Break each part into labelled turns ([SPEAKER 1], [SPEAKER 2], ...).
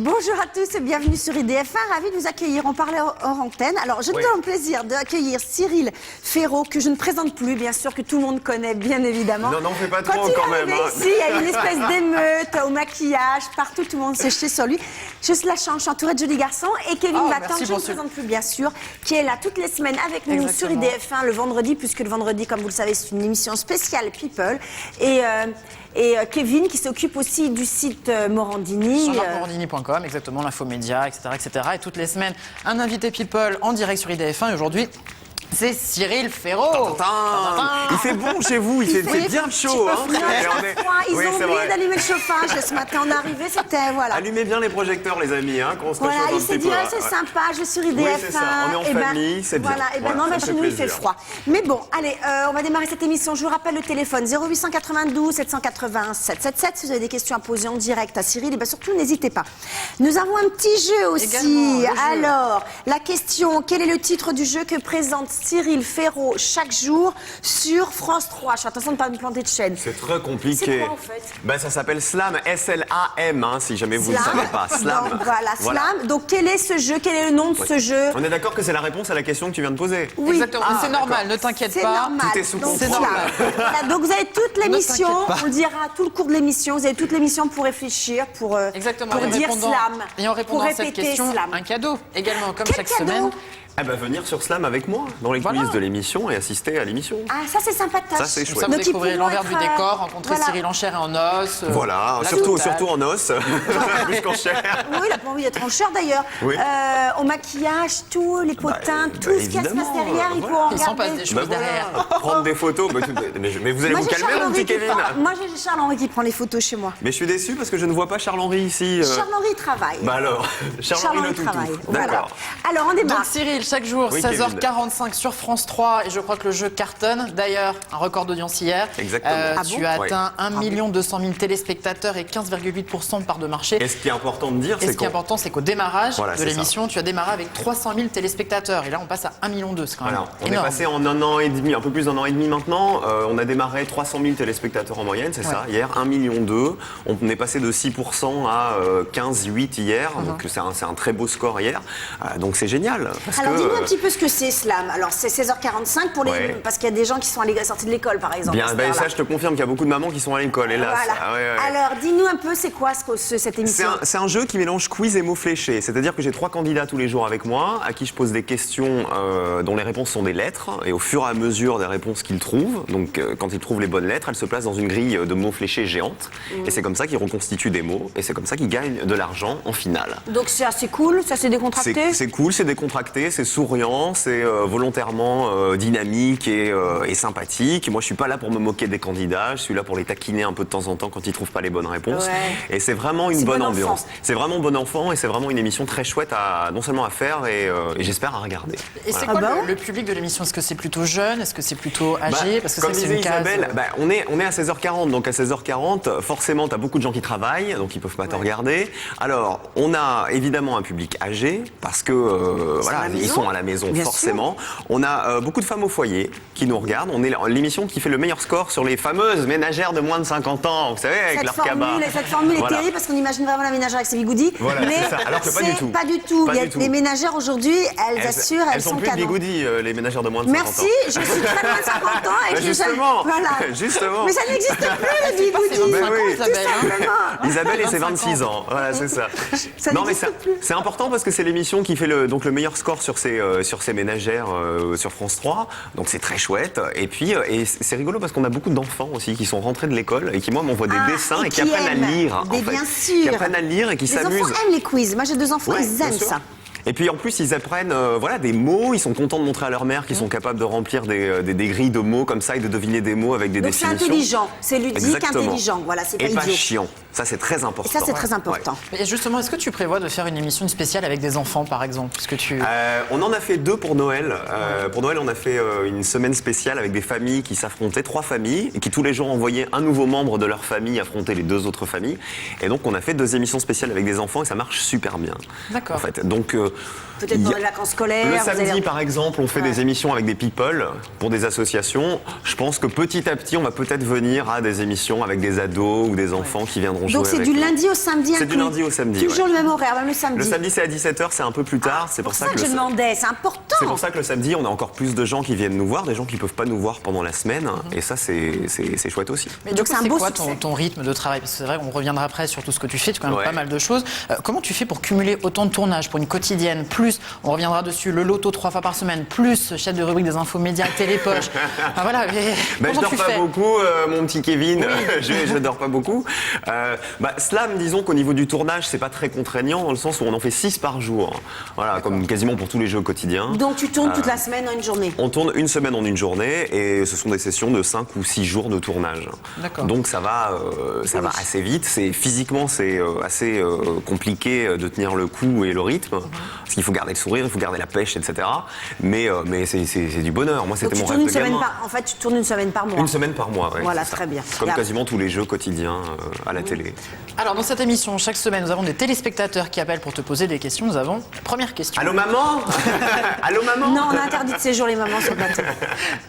[SPEAKER 1] Bonjour à tous et bienvenue sur IDF1, ravi de vous accueillir. On parlait hors antenne. Alors, je nous donne le plaisir d'accueillir Cyril Ferraud, que je ne présente plus, bien sûr, que tout le monde connaît, bien évidemment.
[SPEAKER 2] Non, on fait pas trop quand même.
[SPEAKER 1] Ici, il y a une espèce d'émeute au maquillage, partout, tout le monde s'est jeté sur lui. Je la change, je suis entourée de jolis garçons. Et Kevin Battant, que je ne présente plus, bien sûr, qui est là toutes les semaines avec nous sur IDF1 le vendredi, puisque le vendredi, comme vous le savez, c'est une émission spéciale People. Et Kevin qui s'occupe aussi du site Morandini.
[SPEAKER 3] Morandini.com, exactement, l'infomédia, etc. Et toutes les semaines, un invité People en direct sur IDF1. Et aujourd'hui, c'est Cyril Ferraud.
[SPEAKER 2] Il fait bon chez vous, il fait bien chaud.
[SPEAKER 1] Ils ont oublié d'allumer le chauffage ce matin. On est arrivé, c'était voilà.
[SPEAKER 2] Allumez bien les projecteurs, les amis, qu'on se
[SPEAKER 1] voilà, il s'est dit, c'est sympa, je vais sur IDF1.
[SPEAKER 2] Oui, c'est ça. On est en famille, c'est bien.
[SPEAKER 1] Voilà, et ben non, chez nous, il fait froid. Mais bon, allez, on va démarrer cette émission. Je vous rappelle le téléphone 0892 780 777. Si vous avez des questions à poser en direct à Cyril, et bien surtout, n'hésitez pas. Nous avons un petit jeu aussi. Alors, la question, quel est le titre du jeu que présente Cyril Ferraud chaque jour sur France 3? Je suis attention de ne pas me planter de chaîne.
[SPEAKER 2] C'est très compliqué.
[SPEAKER 1] C'est quoi en fait?
[SPEAKER 2] Ça s'appelle Slam, S-L-A-M, si jamais vous ne savez pas. Slam.
[SPEAKER 1] Donc, voilà, Slam. Donc quel est ce jeu? Quel est le nom de ce jeu?
[SPEAKER 2] On est d'accord que c'est la réponse à la question que tu viens de poser?
[SPEAKER 1] Oui.
[SPEAKER 3] Exactement, c'est normal, ne t'inquiète pas.
[SPEAKER 1] Normal.
[SPEAKER 2] Tout est sous contrôle.
[SPEAKER 3] C'est normal.
[SPEAKER 1] Voilà, donc vous avez toute l'émission, on le dira tout le cours de l'émission, vous avez toute l'émission pour réfléchir, pour dire Slam.
[SPEAKER 3] Et en répondant à cette question,
[SPEAKER 1] Slam.
[SPEAKER 3] un cadeau également, comme
[SPEAKER 1] Quel
[SPEAKER 3] chaque
[SPEAKER 1] cadeau?
[SPEAKER 3] semaine.
[SPEAKER 2] Venir sur Slam avec moi, dans les coulisses de l'émission et assister à l'émission.
[SPEAKER 1] Ah, ça c'est sympatoche.
[SPEAKER 2] Ça c'est chouette.
[SPEAKER 3] Ça, vous
[SPEAKER 1] Donc, ils
[SPEAKER 3] découvrez
[SPEAKER 1] pourront
[SPEAKER 3] l'envers du
[SPEAKER 1] être,
[SPEAKER 3] décor, rencontrer Cyril en chair et en os.
[SPEAKER 2] Voilà,
[SPEAKER 3] la
[SPEAKER 2] surtout
[SPEAKER 3] totale.
[SPEAKER 2] en os, plus qu'en chair.
[SPEAKER 1] Oui, il a pas envie d'être en chair d'ailleurs.
[SPEAKER 2] Oui.
[SPEAKER 1] Au maquillage, tout, les potins, tout ce qui se passe
[SPEAKER 2] évidemment,
[SPEAKER 1] derrière, il faut en
[SPEAKER 3] Il s'en passe
[SPEAKER 1] regarder.
[SPEAKER 3] des choses derrière.
[SPEAKER 2] Prendre des photos, mais vous allez
[SPEAKER 1] Moi,
[SPEAKER 2] vous
[SPEAKER 1] j'ai
[SPEAKER 2] calmer, mon petit Kevin.
[SPEAKER 1] Moi j'ai Charles-Henri qui prend les photos chez moi.
[SPEAKER 2] Mais je suis déçu parce que je ne vois pas Charles-Henri ici.
[SPEAKER 1] Charles-Henri travaille.
[SPEAKER 2] Alors, Charles-Henri le toutou.
[SPEAKER 1] travaille. Voilà.
[SPEAKER 2] D'accord.
[SPEAKER 1] Alors on démarre.
[SPEAKER 3] Donc Cyril, chaque jour,
[SPEAKER 2] Oui,
[SPEAKER 3] 16h45 sur France 3, et je crois que le jeu cartonne. D'ailleurs, un record d'audience hier.
[SPEAKER 2] Exactement.
[SPEAKER 3] Tu as atteint 1 200 000 téléspectateurs et 15,8% de part de marché.
[SPEAKER 2] Et ce qui est important de dire,
[SPEAKER 3] Et ce qui est important, c'est qu'au démarrage de l'émission, tu as démarré avec 300 000 téléspectateurs. Et là, on passe à 1,2 million. C'est quand même
[SPEAKER 2] on est
[SPEAKER 3] énorme.
[SPEAKER 2] passé en un an et demi, un peu plus d'un an et demi maintenant. On a démarré 300 000 téléspectateurs en moyenne, c'est ça. Hier, 1,2 million. On est passé de 6% à 15,8 hier. Donc c'est un très beau score hier. Donc c'est génial.
[SPEAKER 1] Alors dis-nous un petit peu ce que c'est Slam. Alors c'est 16h45 pour les parce qu'il y a des gens qui sont sortis de l'école par exemple.
[SPEAKER 2] Bien, ça je te confirme qu'il y a beaucoup de mamans qui sont à l'école, hélas.
[SPEAKER 1] Voilà. Alors dis-nous un peu c'est quoi cette émission?
[SPEAKER 2] C'est un jeu qui mélange quiz et mots fléchés. C'est-à-dire que j'ai 3 candidats tous les jours avec moi à qui je pose des questions dont les réponses sont des lettres. Et au fur et à mesure des réponses qu'ils trouvent, donc quand ils trouvent les bonnes lettres, elles se placent dans une grille de mots fléchés géante. Et c'est comme ça qu'ils reconstituent des mots. Et c'est comme ça qu'ils gagnent de l'argent en finale.
[SPEAKER 1] Donc c'est assez cool, ça c'est décontracté?
[SPEAKER 2] C'est cool, c'est décontracté, c'est souriant, c'est volontairement dynamique et sympathique. Moi je suis pas là pour me moquer des candidats, je suis là pour les taquiner un peu de temps en temps quand ils trouvent pas les bonnes réponses. Et c'est vraiment une bonne ambiance. C'est vraiment bon enfant et c'est vraiment une émission très chouette non seulement à faire et j'espère à regarder.
[SPEAKER 3] Et c'est quoi le public de l'émission? Est-ce que c'est plutôt jeune? Est-ce que c'est plutôt âgé? Parce que
[SPEAKER 2] comme
[SPEAKER 3] ça, c'est
[SPEAKER 2] disait
[SPEAKER 3] une case...
[SPEAKER 2] Isabelle, on est à 16h40, donc à 16h40, forcément, tu as beaucoup de gens qui travaillent, donc ils peuvent pas te regarder. Alors, on a évidemment un public âgé, parce que ils sont à la maison,
[SPEAKER 1] bien
[SPEAKER 2] forcément. Sûr. On a beaucoup de femmes au foyer qui nous regardent. On est l'émission qui fait le meilleur score sur les fameuses ménagères de moins de 50 ans, vous savez, avec leur cabas.
[SPEAKER 1] Cette formule est terrible parce qu'on imagine vraiment la ménagère avec ses bigoudis.
[SPEAKER 2] Voilà,
[SPEAKER 1] mais
[SPEAKER 2] c'est ça. Alors que pas du tout.
[SPEAKER 1] Pas du tout. Les ménagères aujourd'hui, elles assurent, elles
[SPEAKER 2] sont
[SPEAKER 1] sont
[SPEAKER 2] plus
[SPEAKER 1] canon.
[SPEAKER 2] bigoudis, les ménagères de moins de 50 ans.
[SPEAKER 1] Merci, je suis très loin de 50 ans. Et
[SPEAKER 2] justement,
[SPEAKER 1] justement. Mais ça n'existe plus, les bigoudis.
[SPEAKER 2] Isabelle et ses 26 ans. Voilà, c'est ça.
[SPEAKER 1] Non, mais
[SPEAKER 2] c'est important parce que c'est l'émission qui fait le meilleur score sur ces ménagères sur France 3. Donc c'est très chouette. Et puis, c'est rigolo parce qu'on a beaucoup d'enfants aussi qui sont rentrés de l'école et qui, moi, m'envoient des dessins et qui apprennent à lire.
[SPEAKER 1] Bien sûr.
[SPEAKER 2] Qui apprennent à lire et qui s'amusent.
[SPEAKER 1] Les enfants aiment les quiz. Moi, j'ai 2 enfants, ils aiment ça.
[SPEAKER 2] Et puis en plus, ils apprennent des mots. Ils sont contents de montrer à leur mère qu'ils sont capables de remplir des grilles de mots comme ça et de deviner des mots avec des définitions.
[SPEAKER 1] C'est intelligent, c'est ludique,
[SPEAKER 2] exactement.
[SPEAKER 1] Intelligent. Voilà, c'est pas
[SPEAKER 2] idiot. Et pas
[SPEAKER 1] idiot.
[SPEAKER 2] chiant. Ça, c'est très important.
[SPEAKER 1] Et ça, c'est très important.
[SPEAKER 3] Et justement, est-ce que tu prévois de faire une émission spéciale avec des enfants, par exemple?
[SPEAKER 2] On en a fait 2 pour Noël. Pour Noël, on a fait une semaine spéciale avec des familles qui s'affrontaient, 3 familles, et qui tous les jours envoyaient un nouveau membre de leur famille affronter les 2 autres familles. Et donc, on a fait 2 émissions spéciales avec des enfants et ça marche super bien.
[SPEAKER 3] D'accord.
[SPEAKER 2] En fait. Donc,
[SPEAKER 1] peut-être pour les vacances scolaires.
[SPEAKER 2] Le samedi, par exemple, on fait des émissions avec des people pour des associations. Je pense que petit à petit, on va peut-être venir à des émissions avec des ados ou des enfants qui viendront on jouait
[SPEAKER 1] Donc c'est
[SPEAKER 2] avec
[SPEAKER 1] du
[SPEAKER 2] eux.
[SPEAKER 1] lundi au samedi
[SPEAKER 2] C'est du
[SPEAKER 1] inclus.
[SPEAKER 2] lundi au samedi.
[SPEAKER 1] Toujours
[SPEAKER 2] ouais.
[SPEAKER 1] le même horaire, même le samedi.
[SPEAKER 2] Le samedi, c'est à 17h, c'est un peu plus tard. C'est
[SPEAKER 1] pour ça que je
[SPEAKER 2] le
[SPEAKER 1] demandais, c'est important.
[SPEAKER 2] C'est pour ça que le samedi, on a encore plus de gens qui viennent nous voir, des gens qui ne peuvent pas nous voir pendant la semaine. Et ça, c'est chouette aussi.
[SPEAKER 3] Mais du
[SPEAKER 1] Donc
[SPEAKER 3] coup,
[SPEAKER 1] c'est un
[SPEAKER 3] c'est
[SPEAKER 1] beau
[SPEAKER 3] quoi
[SPEAKER 1] succès.
[SPEAKER 3] ton rythme de travail? Parce que c'est vrai qu'on reviendra après sur tout ce que tu fais, tu fais quand même
[SPEAKER 2] Ouais.
[SPEAKER 3] pas mal de choses. Comment tu fais pour cumuler autant de tournages pour une quotidienne, plus, on reviendra dessus, le loto 3 fois par semaine, plus chef de rubrique des infos médias, télépoche. Enfin, voilà, mais
[SPEAKER 2] Ben, je
[SPEAKER 3] comment
[SPEAKER 2] dors
[SPEAKER 3] tu
[SPEAKER 2] pas
[SPEAKER 3] fais?
[SPEAKER 2] beaucoup, mon petit Kevin. Je dors pas beaucoup. Slam, disons qu'au niveau du tournage, c'est pas très contraignant dans le sens où on en fait 6 par jour. Voilà, comme quasiment pour tous les jeux quotidiens.
[SPEAKER 1] Donc tu tournes toute la semaine en une journée.
[SPEAKER 2] On tourne une semaine en une journée et ce sont des sessions de 5 ou 6 jours de tournage.
[SPEAKER 3] D'accord.
[SPEAKER 2] Donc ça va assez vite. Physiquement, c'est assez compliqué de tenir le coup et le rythme. Parce qu'il faut garder le sourire, il faut garder la pêche, etc. Mais c'est du bonheur. Moi, c'était
[SPEAKER 1] Donc tu
[SPEAKER 2] mon
[SPEAKER 1] tournes
[SPEAKER 2] rêve
[SPEAKER 1] une
[SPEAKER 2] de
[SPEAKER 1] semaine
[SPEAKER 2] gamin.
[SPEAKER 1] en fait, tu tournes une semaine par mois.
[SPEAKER 2] Une semaine par mois, ouais,
[SPEAKER 1] Voilà,
[SPEAKER 2] c'est ça.
[SPEAKER 1] très bien.
[SPEAKER 2] Comme
[SPEAKER 1] Là-
[SPEAKER 2] quasiment tous les jeux quotidiens à la télé.
[SPEAKER 3] Alors, dans cette émission, chaque semaine, nous avons des téléspectateurs qui appellent pour te poser des questions. Nous avons la première question.
[SPEAKER 2] Allô maman Allô maman
[SPEAKER 1] Non, on a interdit de séjour les mamans sur le plateau.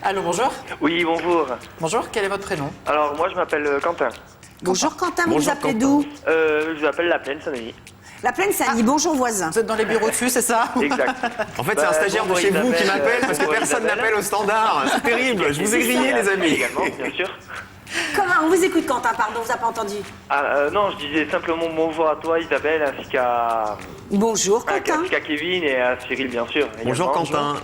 [SPEAKER 3] Allô, bonjour.
[SPEAKER 4] Oui, bonjour.
[SPEAKER 3] Bonjour, quel est votre prénom?
[SPEAKER 4] Alors, moi, je m'appelle Quentin.
[SPEAKER 1] Bonjour Quentin, vous
[SPEAKER 2] Bonjour,
[SPEAKER 1] vous appelez
[SPEAKER 2] Quentin.
[SPEAKER 1] d'où?
[SPEAKER 4] Je vous appelle La Plaine, Saint-Denis.
[SPEAKER 1] La Plaine Saint-Denis, bonjour voisin.
[SPEAKER 3] Vous êtes dans les bureaux dessus, c'est ça?
[SPEAKER 4] Exact.
[SPEAKER 2] En fait, c'est un stagiaire de
[SPEAKER 4] bonjour,
[SPEAKER 2] chez vous qui
[SPEAKER 4] Isabelle.
[SPEAKER 2] m'appelle parce que
[SPEAKER 4] Bonjour,
[SPEAKER 2] personne
[SPEAKER 4] Isabelle.
[SPEAKER 2] n'appelle au standard. C'est terrible, je vous ai grillé les amis.
[SPEAKER 4] Également, bien sûr.
[SPEAKER 1] Comment? On vous écoute Quentin, pardon, on vous a pas entendu.
[SPEAKER 4] Non, je disais simplement bonjour à toi, Isabelle, ainsi
[SPEAKER 1] Bonjour Quentin.
[SPEAKER 4] qu'à Kevin et à Cyril, bien sûr.
[SPEAKER 2] Bonjour
[SPEAKER 4] également.
[SPEAKER 2] Quentin.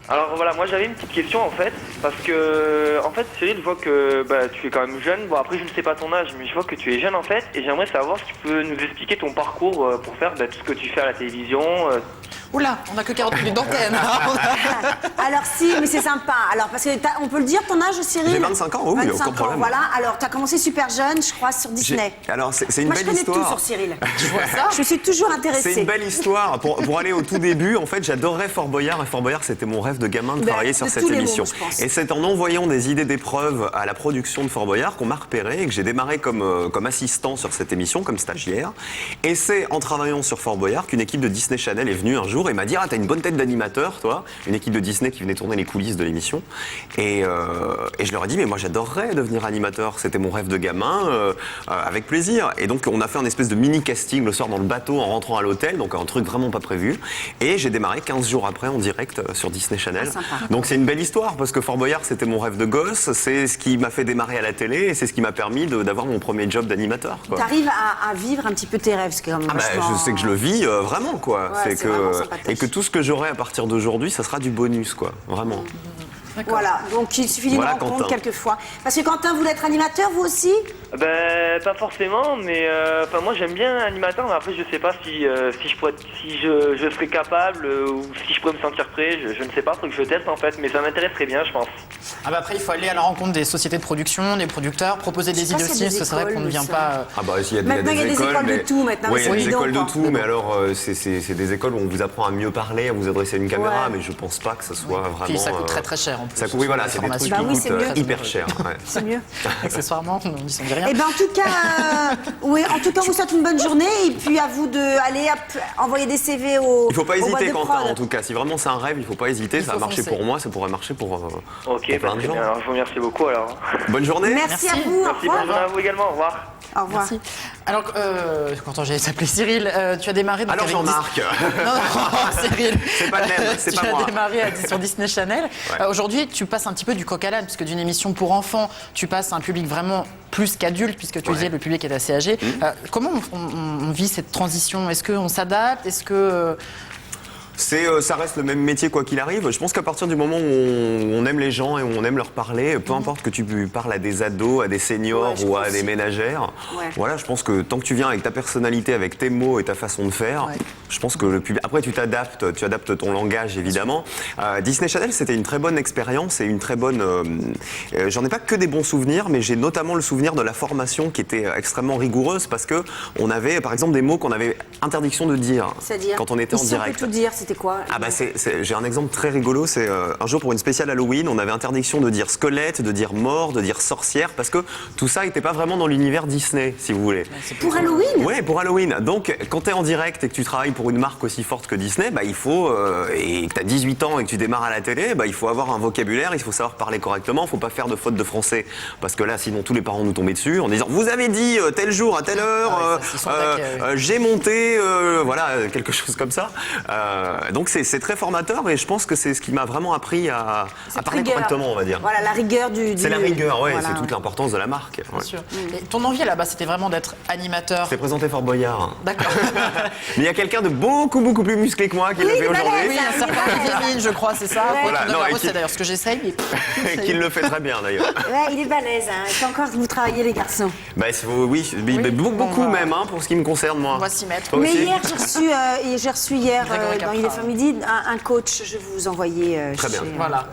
[SPEAKER 4] Alors voilà, moi j'avais une petite question en fait, parce que en fait Cyril, je vois que tu es quand même jeune. Bon après je ne sais pas ton âge, mais je vois que tu es jeune en fait, et j'aimerais savoir si tu peux nous expliquer ton parcours pour faire tout ce que tu fais à la télévision.
[SPEAKER 3] Oula, on n'a que 40 minutes d'antenne.
[SPEAKER 1] Alors si, mais c'est sympa. Alors parce que on peut le dire ton âge Cyril?
[SPEAKER 2] J'ai 25 ans, oui,
[SPEAKER 1] 25
[SPEAKER 2] aucun
[SPEAKER 1] ans,
[SPEAKER 2] problème.
[SPEAKER 1] voilà. Alors tu as commencé super jeune, je crois, sur Disney.
[SPEAKER 2] Alors c'est une
[SPEAKER 1] Moi je
[SPEAKER 2] belle
[SPEAKER 1] connais tout
[SPEAKER 2] histoire.
[SPEAKER 1] sur Cyril.
[SPEAKER 3] Je vois ça.
[SPEAKER 1] Je suis toujours
[SPEAKER 2] C'est
[SPEAKER 1] intéressée.
[SPEAKER 2] une belle histoire. Pour aller au tout début, en fait, j'adorais Fort Boyard. Et Fort Boyard, c'était mon rêve de gamin de
[SPEAKER 1] Ben,
[SPEAKER 2] travailler
[SPEAKER 1] de
[SPEAKER 2] sur
[SPEAKER 1] tous
[SPEAKER 2] cette
[SPEAKER 1] les
[SPEAKER 2] émission.
[SPEAKER 1] mômes, je pense.
[SPEAKER 2] Et c'est en envoyant des idées d'épreuves à la production de Fort Boyard qu'on m'a repéré et que j'ai démarré comme assistant sur cette émission, comme stagiaire. Et c'est en travaillant sur Fort Boyard qu'une équipe de Disney Channel est venue un jour et m'a dit « Ah, t'as une bonne tête d'animateur, toi !» Une équipe de Disney qui venait tourner les coulisses de l'émission. Et je leur ai dit « Mais moi, j'adorerais devenir animateur. C'était mon rêve de gamin, avec plaisir. » Et donc, on a fait un espèce de mini-casting le soir dans le bateau en rentrant à l'hôtel, donc un truc vraiment pas prévu. Et j'ai démarré 15 jours après en direct sur Disney Channel.
[SPEAKER 1] Ah, sympa.
[SPEAKER 2] Donc c'est une belle histoire parce que Fort Boyard, c'était mon rêve de gosse. C'est ce qui m'a fait démarrer à la télé et c'est ce qui m'a permis d'avoir mon premier job d'animateur. quoi.
[SPEAKER 1] Tu arrives à vivre un petit peu tes rêves, ce qui est quand même
[SPEAKER 2] Ah bah,
[SPEAKER 1] vachement-
[SPEAKER 2] je sais que je le vis vraiment quoi.
[SPEAKER 1] Ouais, c'est vraiment sympathique.
[SPEAKER 2] et que tout ce que j'aurai à partir d'aujourd'hui, ça sera du bonus quoi. Vraiment.
[SPEAKER 1] Voilà, donc il suffit d'une
[SPEAKER 2] Voilà,
[SPEAKER 1] rencontre
[SPEAKER 2] Quentin.
[SPEAKER 1] quelquefois. Parce que Quentin voulait être animateur, vous aussi?
[SPEAKER 4] Pas forcément, mais moi j'aime bien animateur, mais après je sais pas si je serais capable ou si je pourrais me sentir prêt. Je ne sais pas, faut que je teste en fait, mais ça m'intéresserait bien, je pense.
[SPEAKER 3] Ah bah après, il faut aller à la rencontre des sociétés de production, des producteurs, proposer des
[SPEAKER 1] sais
[SPEAKER 3] idées
[SPEAKER 1] pas
[SPEAKER 3] aussi,
[SPEAKER 1] s'il y a
[SPEAKER 3] parce que
[SPEAKER 1] des
[SPEAKER 3] c'est vrai qu'on
[SPEAKER 1] écoles,
[SPEAKER 3] ne vient
[SPEAKER 1] ça.
[SPEAKER 3] pas.
[SPEAKER 2] Ah bah il y a
[SPEAKER 1] Maintenant, il y a des écoles de tout, maintenant,
[SPEAKER 2] Oui, il y a
[SPEAKER 1] c'est
[SPEAKER 2] des
[SPEAKER 1] évident,
[SPEAKER 2] écoles de
[SPEAKER 1] quoi.
[SPEAKER 2] tout, mais alors c'est des écoles où on vous apprend à mieux parler, à vous adresser à une caméra,
[SPEAKER 1] Ouais.
[SPEAKER 2] mais je pense pas que ça soit vraiment.
[SPEAKER 3] Puis ça coûte très très cher en plus.
[SPEAKER 2] Ça coûte, oui, voilà, c'est des
[SPEAKER 3] Formation.
[SPEAKER 2] trucs
[SPEAKER 1] Bah oui,
[SPEAKER 2] qui
[SPEAKER 1] c'est
[SPEAKER 2] coûtent
[SPEAKER 1] mieux.
[SPEAKER 2] hyper cher. ouais.
[SPEAKER 1] C'est mieux.
[SPEAKER 3] Accessoirement, on n'y dit rien.
[SPEAKER 1] Eh ben en tout cas, oui, en tout cas, on vous souhaite une bonne journée et puis à vous d'aller envoyer des CV au.
[SPEAKER 2] Il faut pas
[SPEAKER 1] aux boîtes
[SPEAKER 2] hésiter,
[SPEAKER 1] de
[SPEAKER 2] Quentin,
[SPEAKER 1] prod.
[SPEAKER 2] en tout cas. Si vraiment c'est un rêve, il faut pas hésiter.
[SPEAKER 3] Il
[SPEAKER 2] Ça a
[SPEAKER 3] faut
[SPEAKER 2] marché
[SPEAKER 3] foncer.
[SPEAKER 2] pour moi, ça pourrait marcher pour
[SPEAKER 4] Ok,
[SPEAKER 2] plein de
[SPEAKER 4] très
[SPEAKER 2] gens.
[SPEAKER 4] bien. Alors, je vous remercie beaucoup alors.
[SPEAKER 2] Bonne journée.
[SPEAKER 1] Merci à
[SPEAKER 3] Merci.
[SPEAKER 1] vous. Au
[SPEAKER 4] Merci, bonne
[SPEAKER 1] revoir.
[SPEAKER 4] journée à vous également, au revoir.
[SPEAKER 1] Au revoir.
[SPEAKER 3] Merci. Alors, quand j'allais t'appeler Cyril, tu as démarré. donc,
[SPEAKER 2] Alors
[SPEAKER 3] avec
[SPEAKER 2] Jean-Marc.
[SPEAKER 3] Non, non, Cyril.
[SPEAKER 2] C'est pas le même, c'est pas
[SPEAKER 3] Tu
[SPEAKER 2] moi.
[SPEAKER 3] as démarré sur Disney Channel.
[SPEAKER 2] Ouais.
[SPEAKER 3] Aujourd'hui, tu passes un petit peu du coq à l'âne, puisque d'une émission pour enfants, tu passes à un public vraiment plus qu'adulte, puisque tu disais le public est assez âgé. Comment on vit cette transition? Est-ce qu'on s'adapte? Est-ce que.
[SPEAKER 2] Ça reste le même métier quoi qu'il arrive. Je pense qu'à partir du moment où on aime les gens et où on aime leur parler, peu importe que tu parles à des ados, à des seniors
[SPEAKER 1] Ouais, je
[SPEAKER 2] ou à
[SPEAKER 1] pense
[SPEAKER 2] des
[SPEAKER 1] aussi.
[SPEAKER 2] ménagères,
[SPEAKER 1] Ouais.
[SPEAKER 2] voilà, je pense que tant que tu viens avec ta personnalité, avec tes mots et ta façon de faire,
[SPEAKER 3] Ouais.
[SPEAKER 2] je pense que le public. Après, tu adaptes ton langage évidemment. Disney Channel, c'était une très bonne expérience et une très bonne. J'en ai pas que des bons souvenirs, mais j'ai notamment le souvenir de la formation qui était extrêmement rigoureuse parce que on avait, par exemple, des mots qu'on avait interdiction de dire
[SPEAKER 1] C'est-à-dire
[SPEAKER 2] quand on était en
[SPEAKER 1] Ici, on peut
[SPEAKER 2] direct.
[SPEAKER 1] tout dire, c'était quoi?
[SPEAKER 2] Ah bah j'ai un exemple très rigolo, c'est un jour pour une spéciale Halloween, on avait interdiction de dire squelette, de dire mort, de dire sorcière, parce que tout ça n'était pas vraiment dans l'univers Disney, si vous voulez.
[SPEAKER 1] Pour Halloween?
[SPEAKER 2] Ouais, pour Halloween. Donc, quand tu es en direct et que tu travailles pour une marque aussi forte que Disney, bah, il faut, et que tu as 18 ans et que tu démarres à la télé, bah, il faut avoir un vocabulaire, il faut savoir parler correctement, il ne faut pas faire de faute de français. Parce que là, sinon, tous les parents nous tombaient dessus en disant vous avez dit tel jour à telle heure, j'ai monté, voilà, quelque chose comme ça. Donc c'est très formateur et je pense que c'est ce qui m'a vraiment appris à parler correctement, on va dire.
[SPEAKER 1] Voilà, la rigueur du...
[SPEAKER 2] C'est la rigueur, ouais,
[SPEAKER 1] voilà,
[SPEAKER 2] c'est toute l'importance de la marque.
[SPEAKER 3] Bien sûr. Et ton envie là-bas, c'était vraiment d'être animateur.
[SPEAKER 2] C'est présenté Fort Boyard.
[SPEAKER 3] D'accord.
[SPEAKER 2] Mais il y a quelqu'un de beaucoup plus musclé que moi qui le fait aujourd'hui.
[SPEAKER 3] Oui, un certain Olivier Mine, je crois, c'est ça.
[SPEAKER 2] Voilà, non,
[SPEAKER 3] c'est d'ailleurs ce que j'essaye. Mais...
[SPEAKER 2] qui le fait très bien d'ailleurs.
[SPEAKER 1] Ouais, il est balèze. Hein. Et encore, vous travaillez les garçons.
[SPEAKER 2] Bah, oui, beaucoup même, hein, pour ce qui me concerne, moi.
[SPEAKER 3] On va s'y mettre.
[SPEAKER 1] Mais
[SPEAKER 2] Aussi.
[SPEAKER 1] hier, j'ai reçu hier,
[SPEAKER 3] Grégory
[SPEAKER 1] dans
[SPEAKER 3] Capra.
[SPEAKER 1] Il est fait midi, un coach. Je vais vous envoyer
[SPEAKER 2] Très bien.
[SPEAKER 3] Voilà.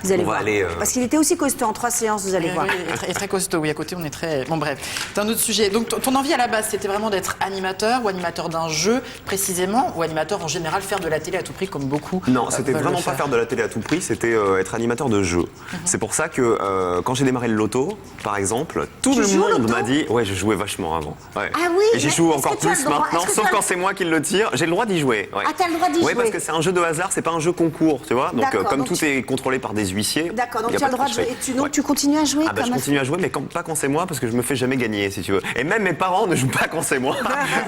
[SPEAKER 1] Vous allez
[SPEAKER 2] On va
[SPEAKER 1] voir.
[SPEAKER 2] aller,
[SPEAKER 1] Parce qu'il était aussi costaud en 3 séances, vous allez voir.
[SPEAKER 3] Oui, et très costaud, oui, à côté on est très... Bon bref, c'est un autre sujet. Donc ton envie à la base, c'était vraiment d'être animateur ou animateur d'un jeu précisément, ou animateur en général, faire de la télé à tout prix comme beaucoup
[SPEAKER 2] Non, c'était
[SPEAKER 3] veulent
[SPEAKER 2] vraiment
[SPEAKER 3] le
[SPEAKER 2] pas faire de la télé à tout prix, c'était être animateur de jeu. C'est pour ça que quand j'ai démarré le loto, par exemple, tout
[SPEAKER 1] Tu
[SPEAKER 2] le
[SPEAKER 1] joues au
[SPEAKER 2] monde
[SPEAKER 1] loto
[SPEAKER 2] m'a dit... Ouais, je jouais vachement avant. Ouais.
[SPEAKER 1] Ah oui,
[SPEAKER 2] Et j'y
[SPEAKER 1] mais
[SPEAKER 2] joue
[SPEAKER 1] est-ce
[SPEAKER 2] encore
[SPEAKER 1] que tu as
[SPEAKER 2] plus
[SPEAKER 1] le droit-
[SPEAKER 2] maintenant,
[SPEAKER 1] est-ce que
[SPEAKER 2] sauf
[SPEAKER 1] tu as
[SPEAKER 2] quand c'est moi qui le tire. J'ai le droit d'y jouer. Ouais.
[SPEAKER 1] Ah, t'as le droit d'y
[SPEAKER 2] Ouais, parce
[SPEAKER 1] jouer.
[SPEAKER 2] que c'est un jeu de hasard, c'est pas un jeu concours, tu vois. Donc
[SPEAKER 1] D'accord,
[SPEAKER 2] comme
[SPEAKER 1] donc
[SPEAKER 2] tout est contrôlé par des huissiers...
[SPEAKER 1] D'accord, donc
[SPEAKER 2] y a
[SPEAKER 1] tu as
[SPEAKER 2] pas
[SPEAKER 1] le droit de jouer.
[SPEAKER 2] tricherie.
[SPEAKER 1] Et donc tu continues à jouer
[SPEAKER 2] Ah bah, je
[SPEAKER 1] comme
[SPEAKER 2] continue à jouer, mais pas quand c'est moi, parce que je me fais jamais gagner, si tu veux. Et même mes parents ne jouent pas quand c'est moi,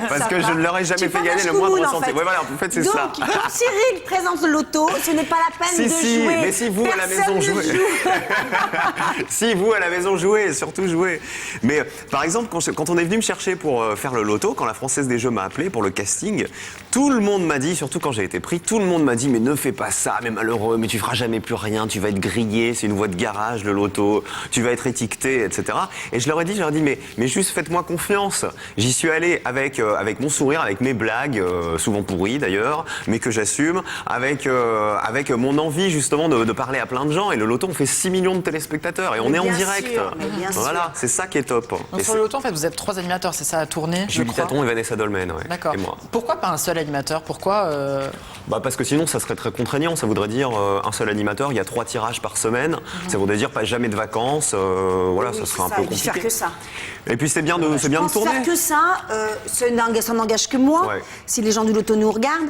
[SPEAKER 2] parce que je ne leur ai jamais fait gagner le moindre centime. Ouais, voilà, en fait, c'est ça.
[SPEAKER 1] Donc, quand Cyril présente le loto, ce n'est pas la peine de
[SPEAKER 2] Si,
[SPEAKER 1] jouer.
[SPEAKER 2] mais si vous à la
[SPEAKER 1] Personne
[SPEAKER 2] maison
[SPEAKER 1] ne
[SPEAKER 2] jouez.
[SPEAKER 1] joue.
[SPEAKER 2] Si vous à la maison jouez, surtout jouez. Mais par exemple, quand on est venu me chercher pour faire le loto, quand la Française des Jeux m'a appelé pour le casting, tout le monde m'a dit, surtout quand j'ai été pris, tout le monde m'a dit mais ne fais pas ça, mais malheureux, mais tu feras jamais plus rien, tu vas être grillé, c'est une voie de garage le loto, tu vas être étiqueté, etc. Et je leur ai dit mais juste faites-moi confiance. J'y suis allé avec mon sourire, avec mes blagues, souvent pourries d'ailleurs, mais que j'assume, avec mon envie justement de parler à plein de gens. Et le loto, on fait 6 millions de téléspectateurs et on
[SPEAKER 1] Mais
[SPEAKER 2] est en
[SPEAKER 1] bien
[SPEAKER 2] direct.
[SPEAKER 1] sûr, mais bien sûr.
[SPEAKER 2] Voilà, c'est ça qui est top.
[SPEAKER 3] Donc
[SPEAKER 2] Et
[SPEAKER 3] sur le loto, en fait, vous êtes 3 animateurs, c'est ça, à tourner, je
[SPEAKER 2] Julie
[SPEAKER 3] crois.
[SPEAKER 2] Taton et Vanessa Dolmen, ouais.
[SPEAKER 3] D'accord.
[SPEAKER 2] Et moi.
[SPEAKER 3] Pourquoi pas un seul animateur? Pourquoi
[SPEAKER 2] Bah parce que sinon ça serait très contraignant, ça voudrait dire un seul animateur, il y a 3 tirages par semaine, ça voudrait dire pas jamais de vacances, voilà,
[SPEAKER 1] Oui,
[SPEAKER 2] ça
[SPEAKER 1] c'est
[SPEAKER 2] serait un
[SPEAKER 1] ça,
[SPEAKER 2] peu
[SPEAKER 1] et puis
[SPEAKER 2] compliqué.
[SPEAKER 1] faire que ça.
[SPEAKER 2] Et puis c'est bien de
[SPEAKER 1] Je pense
[SPEAKER 2] tourner.
[SPEAKER 1] faire que ça, ça n'engage que moi.
[SPEAKER 2] Ouais.
[SPEAKER 1] Si les gens du loto nous regardent,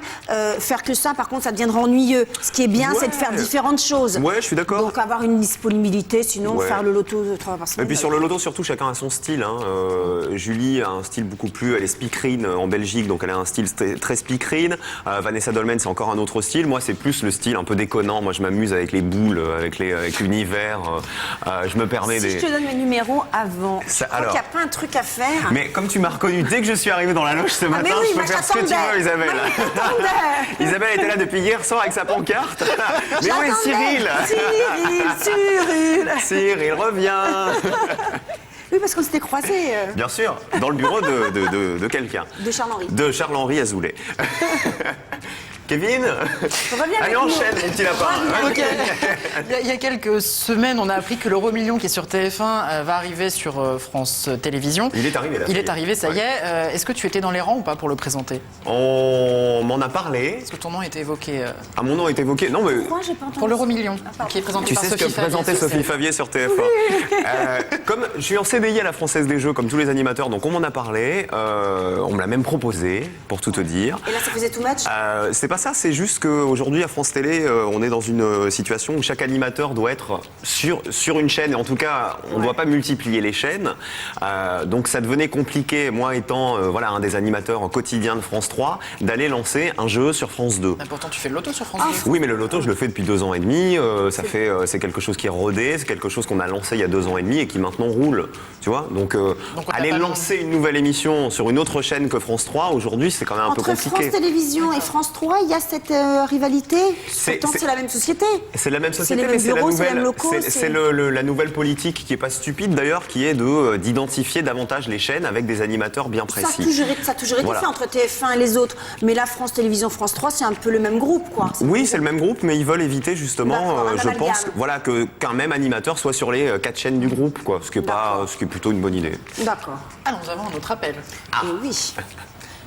[SPEAKER 1] faire que ça, par contre, ça deviendra ennuyeux. Ce qui est bien,
[SPEAKER 2] Ouais.
[SPEAKER 1] c'est de faire différentes choses.
[SPEAKER 2] Ouais, je suis d'accord.
[SPEAKER 1] Donc avoir une disponibilité, sinon
[SPEAKER 2] Ouais.
[SPEAKER 1] faire le loto 3 par semaine.
[SPEAKER 2] Et puis sur le loto, surtout, chacun a son style. Hein. Julie a un style beaucoup plus... Elle est speakerine en Belgique, donc elle a un style très speakerine. Vanessa Dolmen, c'est encore un autre style. Moi, c'est plus le style un peu déconnant. Moi, je m'amuse avec les boules, avec l'univers. Je me permets
[SPEAKER 1] Si
[SPEAKER 2] des...
[SPEAKER 1] je te donne mes numéros avant,
[SPEAKER 2] Ça,
[SPEAKER 1] je crois
[SPEAKER 2] alors.
[SPEAKER 1] qu'il n'y a pas un truc à faire.
[SPEAKER 2] Mais comme tu m'as reconnu dès que je suis arrivé dans la loge ce matin,
[SPEAKER 1] mais oui,
[SPEAKER 2] je peux
[SPEAKER 1] moi,
[SPEAKER 2] faire ce que tu
[SPEAKER 1] j'attendais.
[SPEAKER 2] veux, Isabelle.
[SPEAKER 1] Moi, j'attendais.
[SPEAKER 2] Isabelle était là depuis hier soir avec sa pancarte. Mais où est Cyril?
[SPEAKER 1] Cyril
[SPEAKER 2] Cyril revient.
[SPEAKER 1] Oui, parce qu'on s'était croisés.
[SPEAKER 2] Bien sûr, dans le bureau de quelqu'un.
[SPEAKER 1] De Charles-Henri.
[SPEAKER 2] De Charles-Henri Azoulay. Kevin,
[SPEAKER 1] Reviens
[SPEAKER 2] allez
[SPEAKER 1] avec nous.
[SPEAKER 2] enchaîne mon petit lapin.
[SPEAKER 3] Ok. Il y a quelques semaines, on a appris que l'Euro Million qui est sur TF1 va arriver sur France Télévisions.
[SPEAKER 2] Il est arrivé là.
[SPEAKER 3] Il est arrivé, ça y est. Est-ce que tu étais dans les rangs ou pas pour le présenter?
[SPEAKER 2] On m'en a parlé.
[SPEAKER 3] Parce que ton nom a été évoqué
[SPEAKER 2] Ah, mon nom est évoqué. Non, mais
[SPEAKER 1] Pourquoi j'ai pas entendu
[SPEAKER 3] pour l'Euro Million,
[SPEAKER 1] pardon.
[SPEAKER 3] qui est présenté
[SPEAKER 2] tu
[SPEAKER 3] par
[SPEAKER 2] sais ce
[SPEAKER 3] Sophie
[SPEAKER 2] que présentait
[SPEAKER 3] Favier.
[SPEAKER 2] Sophie Favier sur TF1. Comme je suis en CDI à la Française des Jeux, comme tous les animateurs, donc on m'en a parlé. On me l'a même proposé, pour tout te dire.
[SPEAKER 1] Et là, ça faisait tout match.
[SPEAKER 2] C'est pas ça, c'est juste qu'aujourd'hui à France Télé, on est dans une situation où chaque animateur doit être sur une chaîne, et en tout cas, on ne doit pas multiplier les chaînes. Donc ça devenait compliqué, moi étant voilà, un des animateurs quotidiens de France 3, d'aller lancer un jeu sur France 2.
[SPEAKER 3] Mais pourtant, tu fais le loto sur France 2.
[SPEAKER 2] Oui, mais le loto, je le fais depuis 2 ans et demi. C'est quelque chose qui est rodé, c'est quelque chose qu'on a lancé il y a 2 ans et demi et qui maintenant roule. Tu vois, donc
[SPEAKER 3] on t'a
[SPEAKER 2] aller
[SPEAKER 3] pas
[SPEAKER 2] lancer une nouvelle émission sur une autre chaîne que France 3, aujourd'hui, c'est quand même un peu
[SPEAKER 1] Entre
[SPEAKER 2] compliqué.
[SPEAKER 1] France Télévisions et France 3, il y a cette rivalité. Pourtant, c'est la même société.
[SPEAKER 2] C'est la même société,
[SPEAKER 1] les
[SPEAKER 2] mais
[SPEAKER 1] mêmes
[SPEAKER 2] c'est la
[SPEAKER 1] bureaux, c'est les mêmes
[SPEAKER 2] nouvelle.
[SPEAKER 1] locaux,
[SPEAKER 2] C'est la nouvelle politique qui est pas stupide d'ailleurs, qui est d'identifier davantage les chaînes avec des animateurs bien
[SPEAKER 1] Ça a
[SPEAKER 2] précis.
[SPEAKER 1] toujours été
[SPEAKER 2] Voilà.
[SPEAKER 1] fait entre TF1 et les autres. Mais là, France Télévisions, France 3, c'est un peu le même groupe, quoi.
[SPEAKER 2] Oui, c'est le même groupe, mais ils veulent éviter justement,
[SPEAKER 1] D'accord, un
[SPEAKER 2] je
[SPEAKER 1] amalgame.
[SPEAKER 2] pense, voilà, qu'un même animateur soit sur les 4 chaînes du groupe, quoi, ce qui est plutôt une bonne idée.
[SPEAKER 1] D'accord.
[SPEAKER 3] Ah, nous avons un autre appel.
[SPEAKER 1] Et oui.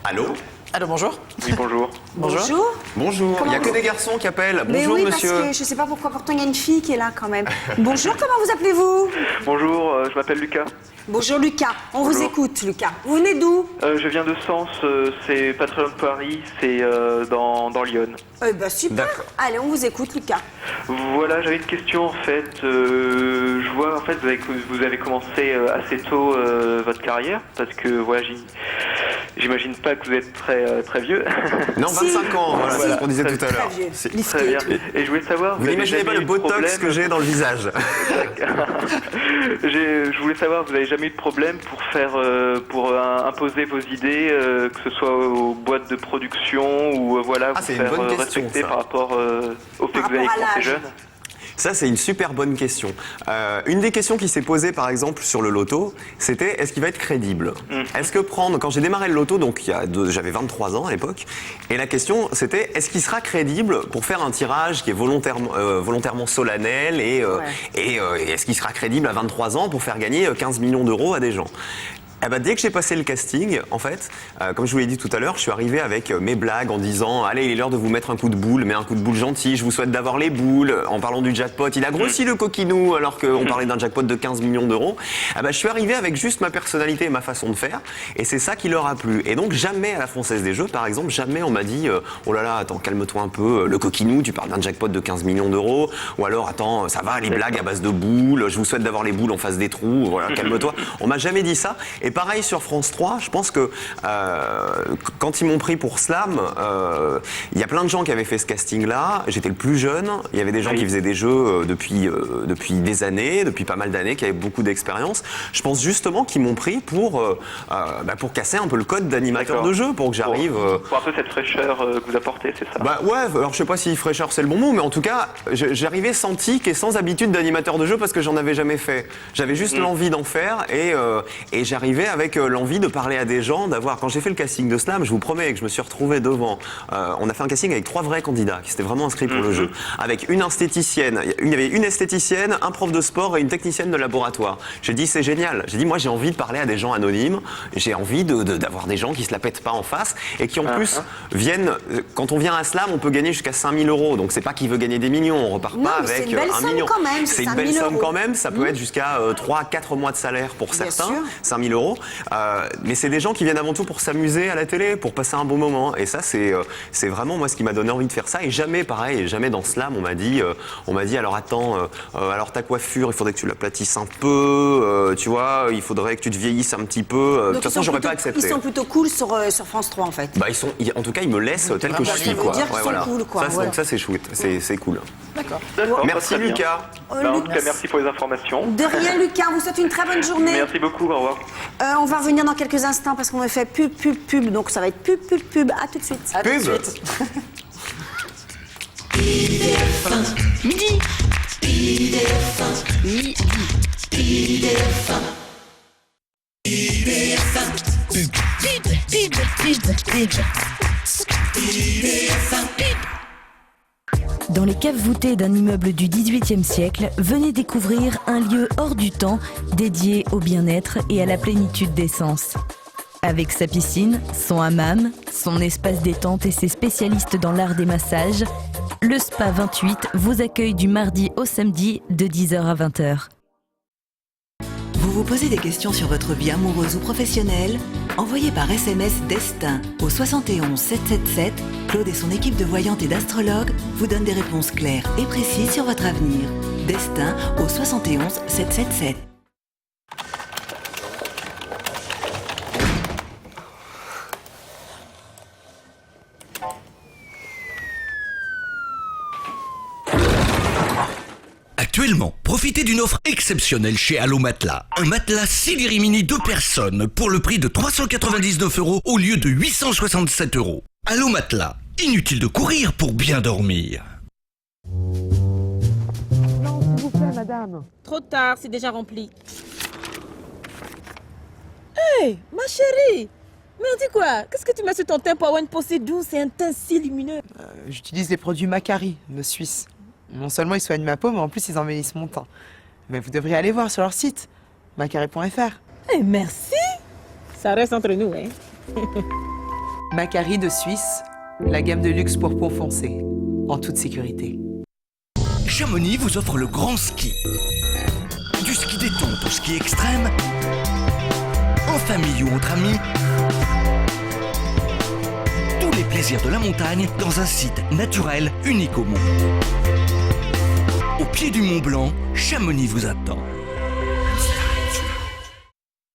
[SPEAKER 2] Allô?
[SPEAKER 3] Allô, bonjour.
[SPEAKER 4] Oui, bonjour.
[SPEAKER 1] Bonjour.
[SPEAKER 2] Bonjour, il n'y a
[SPEAKER 1] Comment
[SPEAKER 2] que des garçons qui appellent.
[SPEAKER 1] Mais
[SPEAKER 2] Bonjour
[SPEAKER 1] oui,
[SPEAKER 2] monsieur.
[SPEAKER 1] parce que je sais pas pourquoi, pourtant il y a une fille qui est là quand même. Bonjour, comment vous appelez-vous?
[SPEAKER 4] Bonjour, je m'appelle Lucas.
[SPEAKER 1] Bonjour Lucas, on vous
[SPEAKER 4] Bonjour.
[SPEAKER 1] écoute Lucas. Vous venez d'où?
[SPEAKER 4] Je viens de Sens, c'est pas très loin de Paris, c'est dans Lyon.
[SPEAKER 1] Eh ben super.
[SPEAKER 2] D'accord.
[SPEAKER 1] Allez, on vous écoute Lucas.
[SPEAKER 4] Voilà, j'avais une question en fait. Je vois en fait vous avez commencé assez tôt votre carrière parce que voilà, j'imagine pas que vous êtes très vieux.
[SPEAKER 2] Non, 25 ans, voilà, c'est ce qu'on disait
[SPEAKER 4] Très
[SPEAKER 2] tout à l'heure.
[SPEAKER 1] Très vieux.
[SPEAKER 2] C'est-
[SPEAKER 1] Lisqué
[SPEAKER 4] Très
[SPEAKER 1] et
[SPEAKER 4] bien.
[SPEAKER 1] tout.
[SPEAKER 4] Et je voulais savoir.
[SPEAKER 2] Vous n'imaginez pas le botox que j'ai dans le visage.
[SPEAKER 4] Je voulais savoir, vous n'avez jamais eu de problème pour imposer vos idées, que ce soit aux boîtes de production ou voilà,
[SPEAKER 2] Ah,
[SPEAKER 4] vous
[SPEAKER 2] c'est une
[SPEAKER 4] faire
[SPEAKER 2] bonne question,
[SPEAKER 4] respecter
[SPEAKER 2] ça.
[SPEAKER 4] par rapport au fait
[SPEAKER 1] Par
[SPEAKER 4] que vous avez
[SPEAKER 1] rapport à
[SPEAKER 4] commencé
[SPEAKER 1] l'âge.
[SPEAKER 4] jeune.
[SPEAKER 2] Ça, c'est une super bonne question. Une des questions qui s'est posée, par exemple, sur le loto, c'était est-ce qu'il va être crédible? Est-ce que quand j'ai démarré le loto, donc j'avais 23 ans à l'époque, et la question c'était est-ce qu'il sera crédible pour faire un tirage qui est volontairement solennel et est-ce qu'il sera crédible à 23 ans pour faire gagner 15 millions d'euros à des gens? Eh ben, dès que j'ai passé le casting, en fait, comme je vous l'ai dit tout à l'heure, je suis arrivé avec mes blagues en disant « Allez, il est l'heure de vous mettre un coup de boule, mais un coup de boule gentil, je vous souhaite d'avoir les boules. » En parlant du jackpot, il a grossi le coquinou alors qu'on parlait d'un jackpot de 15 millions d'euros. Eh ben, je suis arrivé avec juste ma personnalité et ma façon de faire, et c'est ça qui leur a plu. Et donc, jamais à la Française des Jeux, par exemple, jamais on m'a dit « Oh là là, attends, calme-toi un peu, le coquinou, tu parles d'un jackpot de 15 millions d'euros. » Ou alors « Attends, ça va, les blagues à base de boules, je vous souhaite d'avoir les boules en face des trous, voilà, calme-toi. » On m'a jamais dit ça. Et pareil sur France 3, je pense que quand ils m'ont pris pour Slam, il y a plein de gens qui avaient fait ce casting-là. J'étais le plus jeune. Il y avait des gens qui faisaient des jeux depuis des années, depuis pas mal d'années, qui avaient beaucoup d'expérience. Je pense justement qu'ils m'ont pris pour casser un peu le code d'animateur
[SPEAKER 4] D'accord.
[SPEAKER 2] de jeu, pour que j'arrive.
[SPEAKER 4] Pour un peu cette fraîcheur que vous apportez, c'est ça?
[SPEAKER 2] Bah ouais, alors je sais pas si fraîcheur c'est le bon mot, mais en tout cas, j'arrivais sans tic et sans habitude d'animateur de jeu parce que j'en avais jamais fait. J'avais juste l'envie d'en faire et j'arrivais avec l'envie de parler à des gens, quand j'ai fait le casting de Slam, je vous promets que je me suis retrouvé devant. On a fait un casting avec 3 vrais candidats qui s'étaient vraiment inscrits pour le jeu. Avec une esthéticienne, il y avait une esthéticienne, un prof de sport et une technicienne de laboratoire. J'ai dit c'est génial. J'ai dit moi j'ai envie de parler à des gens anonymes, j'ai envie d'avoir des gens qui se la pètent pas en face et qui en plus viennent, quand on vient à Slam, on peut gagner jusqu'à 5 000 euros. Donc c'est pas qu'il veut gagner des millions, on repart
[SPEAKER 1] Non,
[SPEAKER 2] pas
[SPEAKER 1] mais c'est
[SPEAKER 2] avec
[SPEAKER 1] une belle
[SPEAKER 2] 1
[SPEAKER 1] somme
[SPEAKER 2] million.
[SPEAKER 1] quand même,
[SPEAKER 2] C'est une
[SPEAKER 1] 5
[SPEAKER 2] belle
[SPEAKER 1] 000
[SPEAKER 2] somme
[SPEAKER 1] euros.
[SPEAKER 2] quand même, ça peut être jusqu'à 3-4 mois de salaire pour
[SPEAKER 1] Bien
[SPEAKER 2] certains,
[SPEAKER 1] sûr.
[SPEAKER 2] 5 000 euros. Mais c'est des gens qui viennent avant tout pour s'amuser à la télé, pour passer un bon moment. Et ça, c'est vraiment moi ce qui m'a donné envie de faire ça. Et jamais, pareil, jamais dans Slam, on m'a dit alors attends, alors ta coiffure, il faudrait que tu l'aplatisses un peu, tu vois, il faudrait que tu te vieillisses un petit peu. De toute façon, j'aurais pas accepté.
[SPEAKER 1] Ils sont plutôt cool sur France 3 en fait.
[SPEAKER 2] Bah, en tout cas, ils me laissent tel que je
[SPEAKER 3] Ça
[SPEAKER 2] suis,
[SPEAKER 3] veut
[SPEAKER 2] quoi.
[SPEAKER 1] dire qu'ils sont cool, quoi,
[SPEAKER 2] Ça,
[SPEAKER 1] voilà.
[SPEAKER 2] donc ça, c'est chouette, c'est cool.
[SPEAKER 3] D'accord.
[SPEAKER 4] D'accord,
[SPEAKER 2] Merci
[SPEAKER 4] très bien.
[SPEAKER 2] Lucas.
[SPEAKER 4] En tout cas, merci pour les informations.
[SPEAKER 1] De rien Lucas, on vous souhaite une très bonne journée.
[SPEAKER 4] Merci beaucoup, au revoir.
[SPEAKER 1] On va revenir dans quelques instants parce qu'on me fait pub. Donc ça va être pub. À tout de suite.
[SPEAKER 3] À tout de
[SPEAKER 2] Pub.
[SPEAKER 3] suite.
[SPEAKER 5] Midi. Dans les caves voûtées d'un immeuble du XVIIIe siècle, venez découvrir un lieu hors du temps dédié au bien-être et à la plénitude des sens. Avec sa piscine, son hammam, son espace détente et ses spécialistes dans l'art des massages, le Spa 28 vous accueille du mardi au samedi de 10h à 20h.
[SPEAKER 6] Vous vous posez des questions sur votre vie amoureuse ou professionnelle? Envoyez par SMS Destin au 71 777. Claude et son équipe de voyantes et d'astrologues vous donnent des réponses claires et précises sur votre avenir. Destin au 71 777.
[SPEAKER 7] Actuellement, profitez d'une offre exceptionnelle chez Allo Matelas. Un matelas Siliri Mini 2 personnes pour le prix de 399 € au lieu de 867 €. Allo Matelas, inutile de courir pour bien dormir.
[SPEAKER 8] Non, s'il vous plaît, madame. Trop tard, c'est déjà rempli. Hé, ma chérie! Mais on dit quoi? Qu'est-ce que tu mets sur ton teint pour avoir une peau si douce et un teint si lumineux?
[SPEAKER 9] J'utilise les produits Macari, de Suisse. Non seulement ils soignent ma peau, mais en plus ils embellissent mon teint. Mais vous devriez aller voir sur leur site, macari.fr.
[SPEAKER 8] Eh, merci! Ça reste entre nous, hein?
[SPEAKER 9] Macari de Suisse, la gamme de luxe pour peau foncée, en toute sécurité.
[SPEAKER 7] Chamonix vous offre le grand ski. Du ski détente au ski extrême, en famille ou entre amis. Tous les plaisirs de la montagne dans un site naturel unique au monde. Au pied du Mont Blanc, Chamonix vous attend.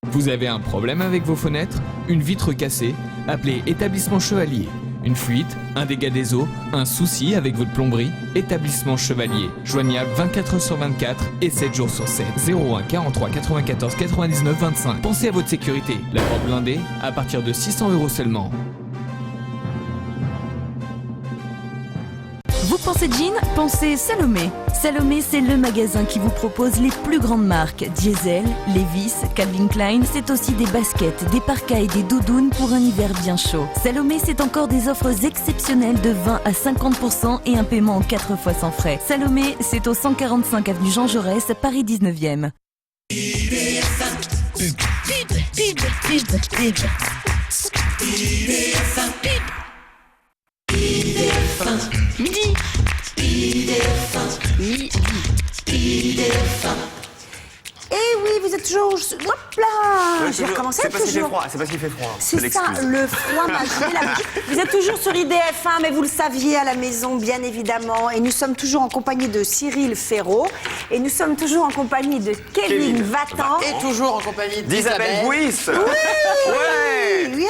[SPEAKER 10] Vous avez un problème avec vos fenêtres? Une vitre cassée? Appelez Établissement Chevalier. Une fuite, un dégât des eaux, un souci avec votre plomberie? Établissement Chevalier, joignable 24 h sur 24 et 7 jours sur 7. 01 43 94 99 25. Pensez à votre sécurité. La porte blindée, à partir de 600 € seulement.
[SPEAKER 5] Vous pensez jean? Pensez Salomé. Salomé, c'est le magasin qui vous propose les plus grandes marques. Diesel, Levi's, Calvin Klein, c'est aussi des baskets, des parkas et des doudounes pour un hiver bien chaud. Salomé, c'est encore des offres exceptionnelles de 20 à 50% et un paiement en 4 fois sans frais. Salomé, c'est au 145 avenue Jean Jaurès, Paris 19e.
[SPEAKER 1] Et oui, vous êtes toujours... Hop là, j'ai recommencé
[SPEAKER 2] C'est parce qu'il fait
[SPEAKER 1] toujours.
[SPEAKER 2] froid, c'est parce qu'il fait froid.
[SPEAKER 1] C'est ça,
[SPEAKER 2] l'excuse.
[SPEAKER 1] le froid m'a gelé la bouche. Vous êtes toujours sur IDF1, mais vous le saviez à la maison, bien évidemment. Et nous sommes toujours en compagnie de Cyril Ferraud. Et nous sommes toujours en compagnie de Kevin Vatan.
[SPEAKER 3] Et toujours en compagnie
[SPEAKER 2] d'Isabelle Bouis.
[SPEAKER 1] Oui,
[SPEAKER 2] Ouais.
[SPEAKER 1] yeah.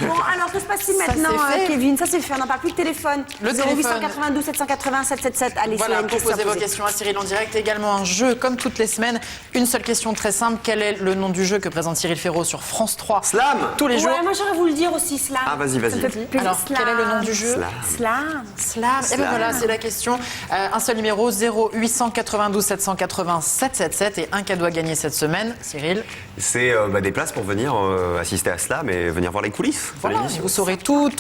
[SPEAKER 1] Bon, alors que se passe-t-il maintenant,
[SPEAKER 3] c'est fait.
[SPEAKER 1] Kevin? Ça c'est fait, on n'en parle plus de téléphone.
[SPEAKER 3] Le
[SPEAKER 1] 0892 780 777. Allez,
[SPEAKER 3] Voilà,
[SPEAKER 1] s'il y a une question à
[SPEAKER 3] posez vos
[SPEAKER 1] poser.
[SPEAKER 3] questions à Cyril en direct. Également un jeu, comme toutes les semaines. Une seule question très simple. Quel est le nom du jeu que présente Cyril Ferraud sur France 3
[SPEAKER 2] Slam.
[SPEAKER 3] tous les jours?
[SPEAKER 1] Ouais, moi j'aurais voulu le dire aussi, Slam.
[SPEAKER 2] Ah, vas-y, vas-y.
[SPEAKER 1] Ça me fait plaisir.
[SPEAKER 3] Alors, quel est le nom du jeu?
[SPEAKER 2] Slam.
[SPEAKER 1] Slam.
[SPEAKER 3] Slam. Et
[SPEAKER 2] Slam.
[SPEAKER 3] bien voilà, c'est la question. Un seul numéro, 0892 780 777 et un cadeau à gagner cette semaine. Cyril?
[SPEAKER 2] C'est des places pour venir assister à Slam et venir voir les coulisses. de
[SPEAKER 3] Voilà,
[SPEAKER 2] l'émission.
[SPEAKER 3] vous saurez tout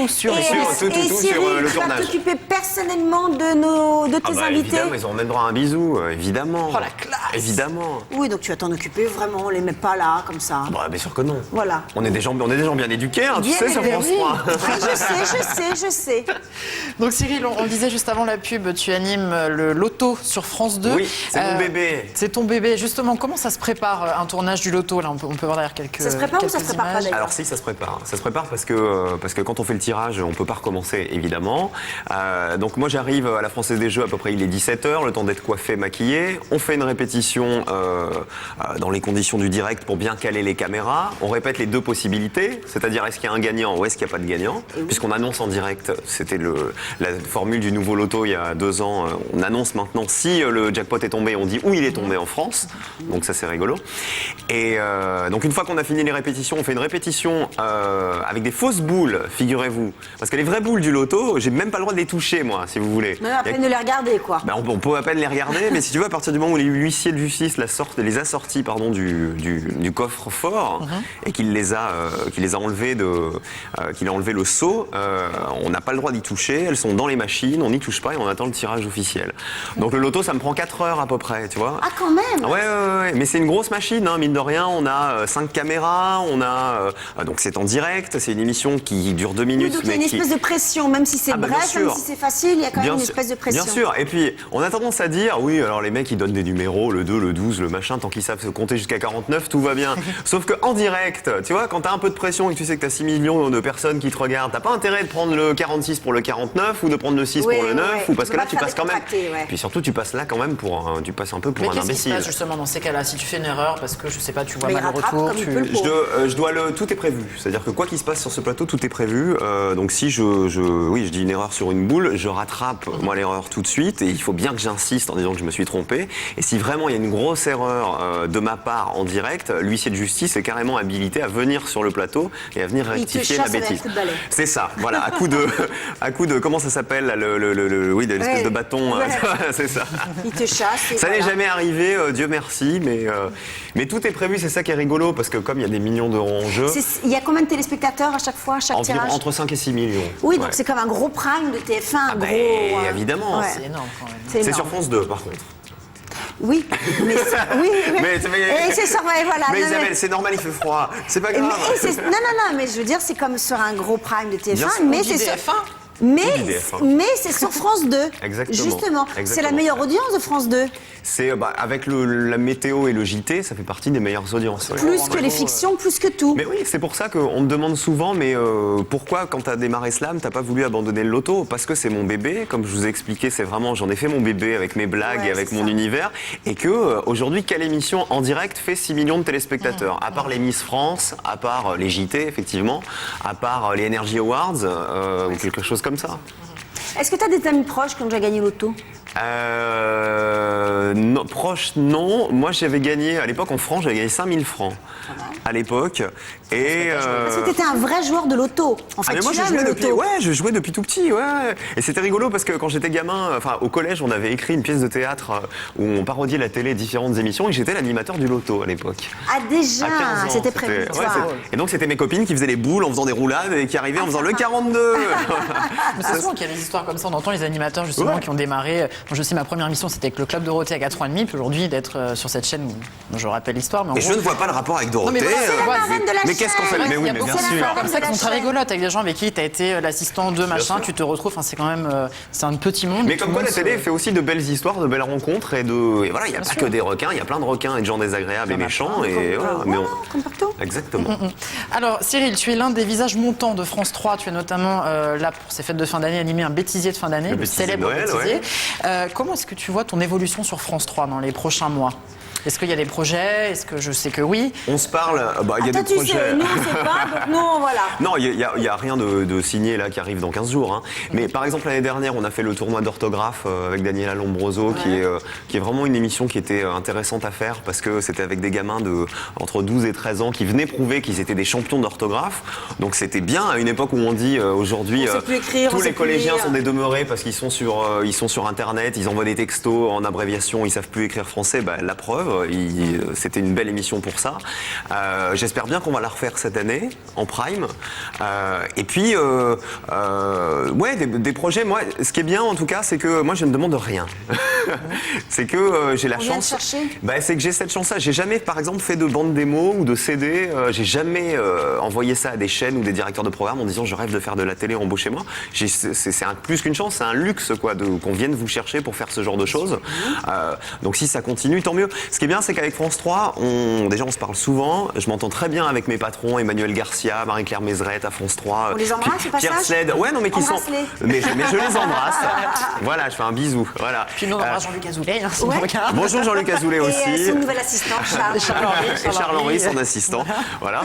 [SPEAKER 3] sur les coulisses.
[SPEAKER 2] tout,
[SPEAKER 1] Et
[SPEAKER 2] sur,
[SPEAKER 1] Cyril,
[SPEAKER 2] le
[SPEAKER 1] tu vas
[SPEAKER 2] tournage.
[SPEAKER 1] t'occuper personnellement de tes invités.
[SPEAKER 2] Évidemment, ils ont même droit à un bisou, évidemment.
[SPEAKER 3] Oh, la classe.
[SPEAKER 2] Évidemment.
[SPEAKER 1] Oui, donc tu vas t'en occuper vraiment, on les met pas là, comme ça.
[SPEAKER 2] Bah, bien sûr que non.
[SPEAKER 1] Voilà.
[SPEAKER 2] On est des gens bien éduqués, hein, tu
[SPEAKER 1] Bien
[SPEAKER 2] sais, sur France
[SPEAKER 1] élevé.
[SPEAKER 2] 3.
[SPEAKER 1] Oui, je sais.
[SPEAKER 3] Donc Cyril, on le disait juste avant la pub, tu animes le loto sur France 2.
[SPEAKER 2] Oui, c'est mon bébé.
[SPEAKER 3] C'est ton bébé. Justement, comment ça se prépare un tournage du loto? Là, on peut voir derrière quelques
[SPEAKER 1] Ça se prépare ou ça se
[SPEAKER 3] quelques
[SPEAKER 1] prépare pas
[SPEAKER 3] images.
[SPEAKER 1] d'ailleurs?
[SPEAKER 2] Alors si, ça se prépare. Ça se prépare parce que quand on fait le tirage, on peut pas recommencer, évidemment. Donc moi, j'arrive à la Française des Jeux, à peu près il est 17h, le temps d'être coiffé, maquillé. On fait une répétition dans les conditions du direct pour bien caler les caméras. On répète les deux possibilités, c'est-à-dire est-ce qu'il y a un gagnant ou est-ce qu'il n'y a pas de gagnant. Puisqu'on annonce en direct, c'était la formule du nouveau loto il y a 2 ans. On annonce maintenant si le jackpot est tombé, on dit où il est tombé en France. Donc ça, c'est rigolo. Et donc une fois qu'on a fini les répétitions, on fait une répétition avec des fausses boules, figurez-vous. Parce que les vraies boules du loto, j'ai même pas le droit de les toucher, moi, si vous voulez.
[SPEAKER 1] Non, à peine de les regarder, quoi.
[SPEAKER 2] Ben, on peut à peine les regarder, mais si tu veux, à partir du moment où l'huissier de justice les a sortis du coffre-fort et qu'il les a enlevés qu'il a enlevé le seau, on n'a pas le droit d'y toucher. Elles sont dans les machines, on n'y touche pas et on attend le tirage officiel. Donc le loto, ça me prend 4 heures à peu près, tu vois.
[SPEAKER 1] Ah, quand même.
[SPEAKER 2] Ouais. Mais c'est une grosse machine, hein, mine de rien. On a 5 caméras, donc c'est en direct. C'est une émission qui dure 2 minutes.
[SPEAKER 1] Oui, donc il y a une espèce de pression, même si c'est
[SPEAKER 2] Ah, bah,
[SPEAKER 1] bref,
[SPEAKER 2] bien
[SPEAKER 1] même
[SPEAKER 2] sûr.
[SPEAKER 1] si c'est facile, il y a quand même une espèce de pression.
[SPEAKER 2] Bien sûr. Et puis, on a tendance à dire, oui, alors les mecs, ils donnent des numéros, le 2, le 12, le machin, tant qu'ils savent se compter jusqu'à 49, tout va bien. Sauf qu'en direct, tu vois, quand t'as un peu de pression et que tu sais que t'as 6 millions de personnes qui te regardent, t'as pas intérêt de prendre le 46 pour le 49 ou de prendre le 6
[SPEAKER 1] Oui,
[SPEAKER 2] pour le 9,
[SPEAKER 1] oui.
[SPEAKER 2] ou parce
[SPEAKER 1] Tu
[SPEAKER 2] que
[SPEAKER 1] peux
[SPEAKER 2] là,
[SPEAKER 1] pas
[SPEAKER 2] tu
[SPEAKER 1] te faire
[SPEAKER 2] passes quand même.
[SPEAKER 1] décontracter, ouais.
[SPEAKER 2] Puis surtout, tu passes là quand même tu passes un peu pour
[SPEAKER 3] Mais
[SPEAKER 2] un
[SPEAKER 3] qu'est-ce qui se
[SPEAKER 2] imbécile.
[SPEAKER 3] passe justement dans ces cas-là? Si tu fais une erreur parce que je sais pas, tu vois
[SPEAKER 1] Mais
[SPEAKER 3] mal
[SPEAKER 1] il
[SPEAKER 3] le
[SPEAKER 1] rattrape
[SPEAKER 3] retour,
[SPEAKER 1] comme il peut le pauvre.
[SPEAKER 2] Tout est prévu. C'est-à-dire que quoi qu'il se passe sur ce plateau, tout est prévu. Donc si je dis une erreur sur une boule, je rattrape moi l'erreur tout de suite et il faut bien que j'insiste en disant que je me suis trompé. Et si vraiment il y a une grosse erreur de ma part en direct, l'huissier de justice est carrément habilité à venir sur le plateau et à venir
[SPEAKER 1] Il te
[SPEAKER 2] rectifier la
[SPEAKER 1] chasse avec un
[SPEAKER 2] bêtise.
[SPEAKER 1] coup de balai.
[SPEAKER 2] C'est ça. Voilà, à coup de comment ça s'appelle là, de l'espèce
[SPEAKER 1] Ouais.
[SPEAKER 2] de bâton.
[SPEAKER 1] Ouais.
[SPEAKER 2] C'est ça.
[SPEAKER 1] Il te chasse. et
[SPEAKER 2] Ça n'est
[SPEAKER 1] voilà.
[SPEAKER 2] jamais arrivé, Dieu merci, mais tout est prévu, c'est ça qui est rigolo, parce que comme il y a des millions d'euros en jeu,
[SPEAKER 1] Il y a combien de téléspectateurs à chaque fois, à chaque
[SPEAKER 2] environ
[SPEAKER 1] tirage?
[SPEAKER 2] entre 5 et 6 millions.
[SPEAKER 1] Oui, donc
[SPEAKER 2] Ouais.
[SPEAKER 1] c'est comme un gros prime de TF1, un gros.
[SPEAKER 2] Évidemment,
[SPEAKER 1] Ouais.
[SPEAKER 3] c'est énorme quand même.
[SPEAKER 1] C'est
[SPEAKER 2] c'est
[SPEAKER 1] énorme.
[SPEAKER 2] sur France 2 par contre.
[SPEAKER 1] Oui, mais et c'est ça, ouais, voilà.
[SPEAKER 2] Mais
[SPEAKER 1] Non,
[SPEAKER 2] Isabelle, c'est normal, il fait froid. C'est pas grave.
[SPEAKER 1] Non, mais je veux dire, c'est comme sur un gros prime de TF1, mais c'est sur...
[SPEAKER 3] TF1.
[SPEAKER 1] Mais c'est sur France 2.
[SPEAKER 2] Exactement.
[SPEAKER 1] Justement. C'est la meilleure audience de France 2.
[SPEAKER 2] C'est avec la météo et le JT, ça fait partie des meilleures audiences. Ouais.
[SPEAKER 1] Plus que les fictions, plus que tout.
[SPEAKER 2] Mais oui, c'est pour ça qu'on me demande souvent, mais pourquoi quand t'as démarré Slam, t'as pas voulu abandonner le loto? Parce que c'est mon bébé, comme je vous ai expliqué, c'est vraiment, j'en ai fait mon bébé avec mes blagues et avec mon univers, et que aujourd'hui, quelle émission en direct fait 6 millions de téléspectateurs? À part les Miss France, à part les JT, effectivement, à part les Energy Awards, ou quelque chose comme ça.
[SPEAKER 1] Est-ce que tu as des amis proches qui ont déjà gagné l'auto?
[SPEAKER 2] Non, proche, non. Moi, j'avais gagné, à l'époque, en France, j'avais gagné 5000 francs. À l'époque. Et.
[SPEAKER 1] Parce que tu étais un vrai joueur de l'auto. En fait,
[SPEAKER 2] mais moi, je jouais depuis tout petit, ouais. Et c'était rigolo parce que quand j'étais gamin, au collège, on avait écrit une pièce de théâtre où on parodiait la télé, différentes émissions, et j'étais l'animateur du loto à l'époque.
[SPEAKER 1] Ah, déjà,
[SPEAKER 2] à 15 ans,
[SPEAKER 1] c'était prévu.
[SPEAKER 2] Et donc, c'était mes copines qui faisaient les boules en faisant des roulades et qui arrivaient en faisant le 42.
[SPEAKER 3] Mais c'est souvent qu'il y a des histoires comme ça. On entend les animateurs, justement, qui ont démarré. Je sais, ma première mission, c'était avec le Club Dorothée à 4h30. Puis aujourd'hui, d'être sur cette chaîne où je rappelle l'histoire. Mais
[SPEAKER 2] je ne vois pas le rapport avec Dorothée. Mais qu'est-ce qu'on fait? Mais oui, mais bien sûr.
[SPEAKER 3] Comme ça, qui sont très rigolotes, avec des gens avec qui tu as été l'assistant de machin, tu te retrouves. C'est quand même. C'est un petit monde.
[SPEAKER 2] Mais comme quoi, la télé fait aussi de belles histoires, de belles rencontres. Et voilà, il n'y a pas que des requins, il y a plein de requins et de gens désagréables et méchants. Et voilà.
[SPEAKER 1] Comme partout.
[SPEAKER 2] Exactement.
[SPEAKER 3] Alors, Cyril, tu es l'un des visages montants de France 3. Tu es notamment là pour ces fêtes de fin d'année animé un bêtisier de fin d'année, le célèbre
[SPEAKER 2] Noël,
[SPEAKER 3] bêtisier. Comment est-ce que tu vois ton évolution sur France 3 dans les prochains mois? Est-ce qu'il y a des projets? Est-ce que je sais que oui?
[SPEAKER 2] On se parle, il y a des projets.
[SPEAKER 1] Sais, nous on ne sait pas, donc nous voilà.
[SPEAKER 2] Non, il y a rien de signé là qui arrive dans 15 jours. Hein. Mais par exemple l'année dernière, on a fait le tournoi d'orthographe avec Daniela Lombroso, qui est vraiment une émission qui était intéressante à faire parce que c'était avec des gamins entre 12 et 13 ans qui venaient prouver qu'ils étaient des champions d'orthographe. Donc c'était bien à une époque où on dit aujourd'hui tous les collégiens sont des demeurés parce qu'ils sont sur Internet, ils envoient des textos en abréviation, ils savent plus écrire français. La preuve. C'était une belle émission pour ça. J'espère bien qu'on va la refaire cette année, en prime. Et puis, des projets. Moi, ce qui est bien, en tout cas, c'est que moi, je ne demande rien. C'est que j'ai la chance. C'est que j'ai cette chance-là. J'ai jamais, par exemple, fait de bande démo ou de CD. J'ai jamais envoyé ça à des chaînes ou des directeurs de programme en disant je rêve de faire de la télé, embauchez-moi. C'est plus qu'une chance, c'est un luxe qu'on vienne vous chercher pour faire ce genre de choses. Donc si ça continue, tant mieux. Ce qui est bien, c'est qu'avec France 3, on se parle souvent. Je m'entends très bien avec mes patrons, Emmanuel Garcia, Marie-Claire Mézerette à France 3.
[SPEAKER 1] On les embrasse,
[SPEAKER 2] Pierre Sled. Ouais, non, mais qui sont. Mais je les embrasse. Voilà, je fais un bisou. Voilà.
[SPEAKER 3] Puis nous, on embrasse Jean-Luc Azoulay.
[SPEAKER 2] Bonjour Jean-Luc Azoulay aussi.
[SPEAKER 1] Et son nouvel assistant,
[SPEAKER 2] Charles-Henri, son assistant. Voilà.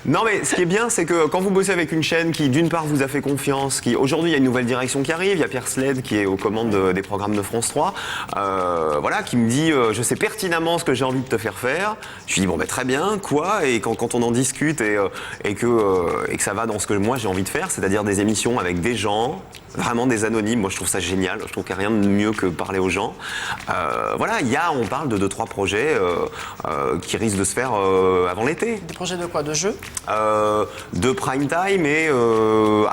[SPEAKER 2] Non, mais ce qui est bien, c'est que quand vous bossez avec une chaîne qui, d'une part, vous a fait confiance, aujourd'hui, il y a une nouvelle direction qui arrive. Il y a Pierre Sled qui est aux commandes des programmes de France 3. Qui me dit, je sais pertinemment ce que j'ai envie de te faire faire. Je lui dis très bien, quoi? Et quand on en discute et que ça va dans ce que moi j'ai envie de faire, c'est-à-dire des émissions avec des gens, vraiment des anonymes, moi je trouve ça génial. Je trouve qu'il n'y a rien de mieux que parler aux gens. On parle de 2-3 projets qui risquent de se faire avant l'été.
[SPEAKER 3] Des projets de quoi? De jeux?
[SPEAKER 2] De prime time et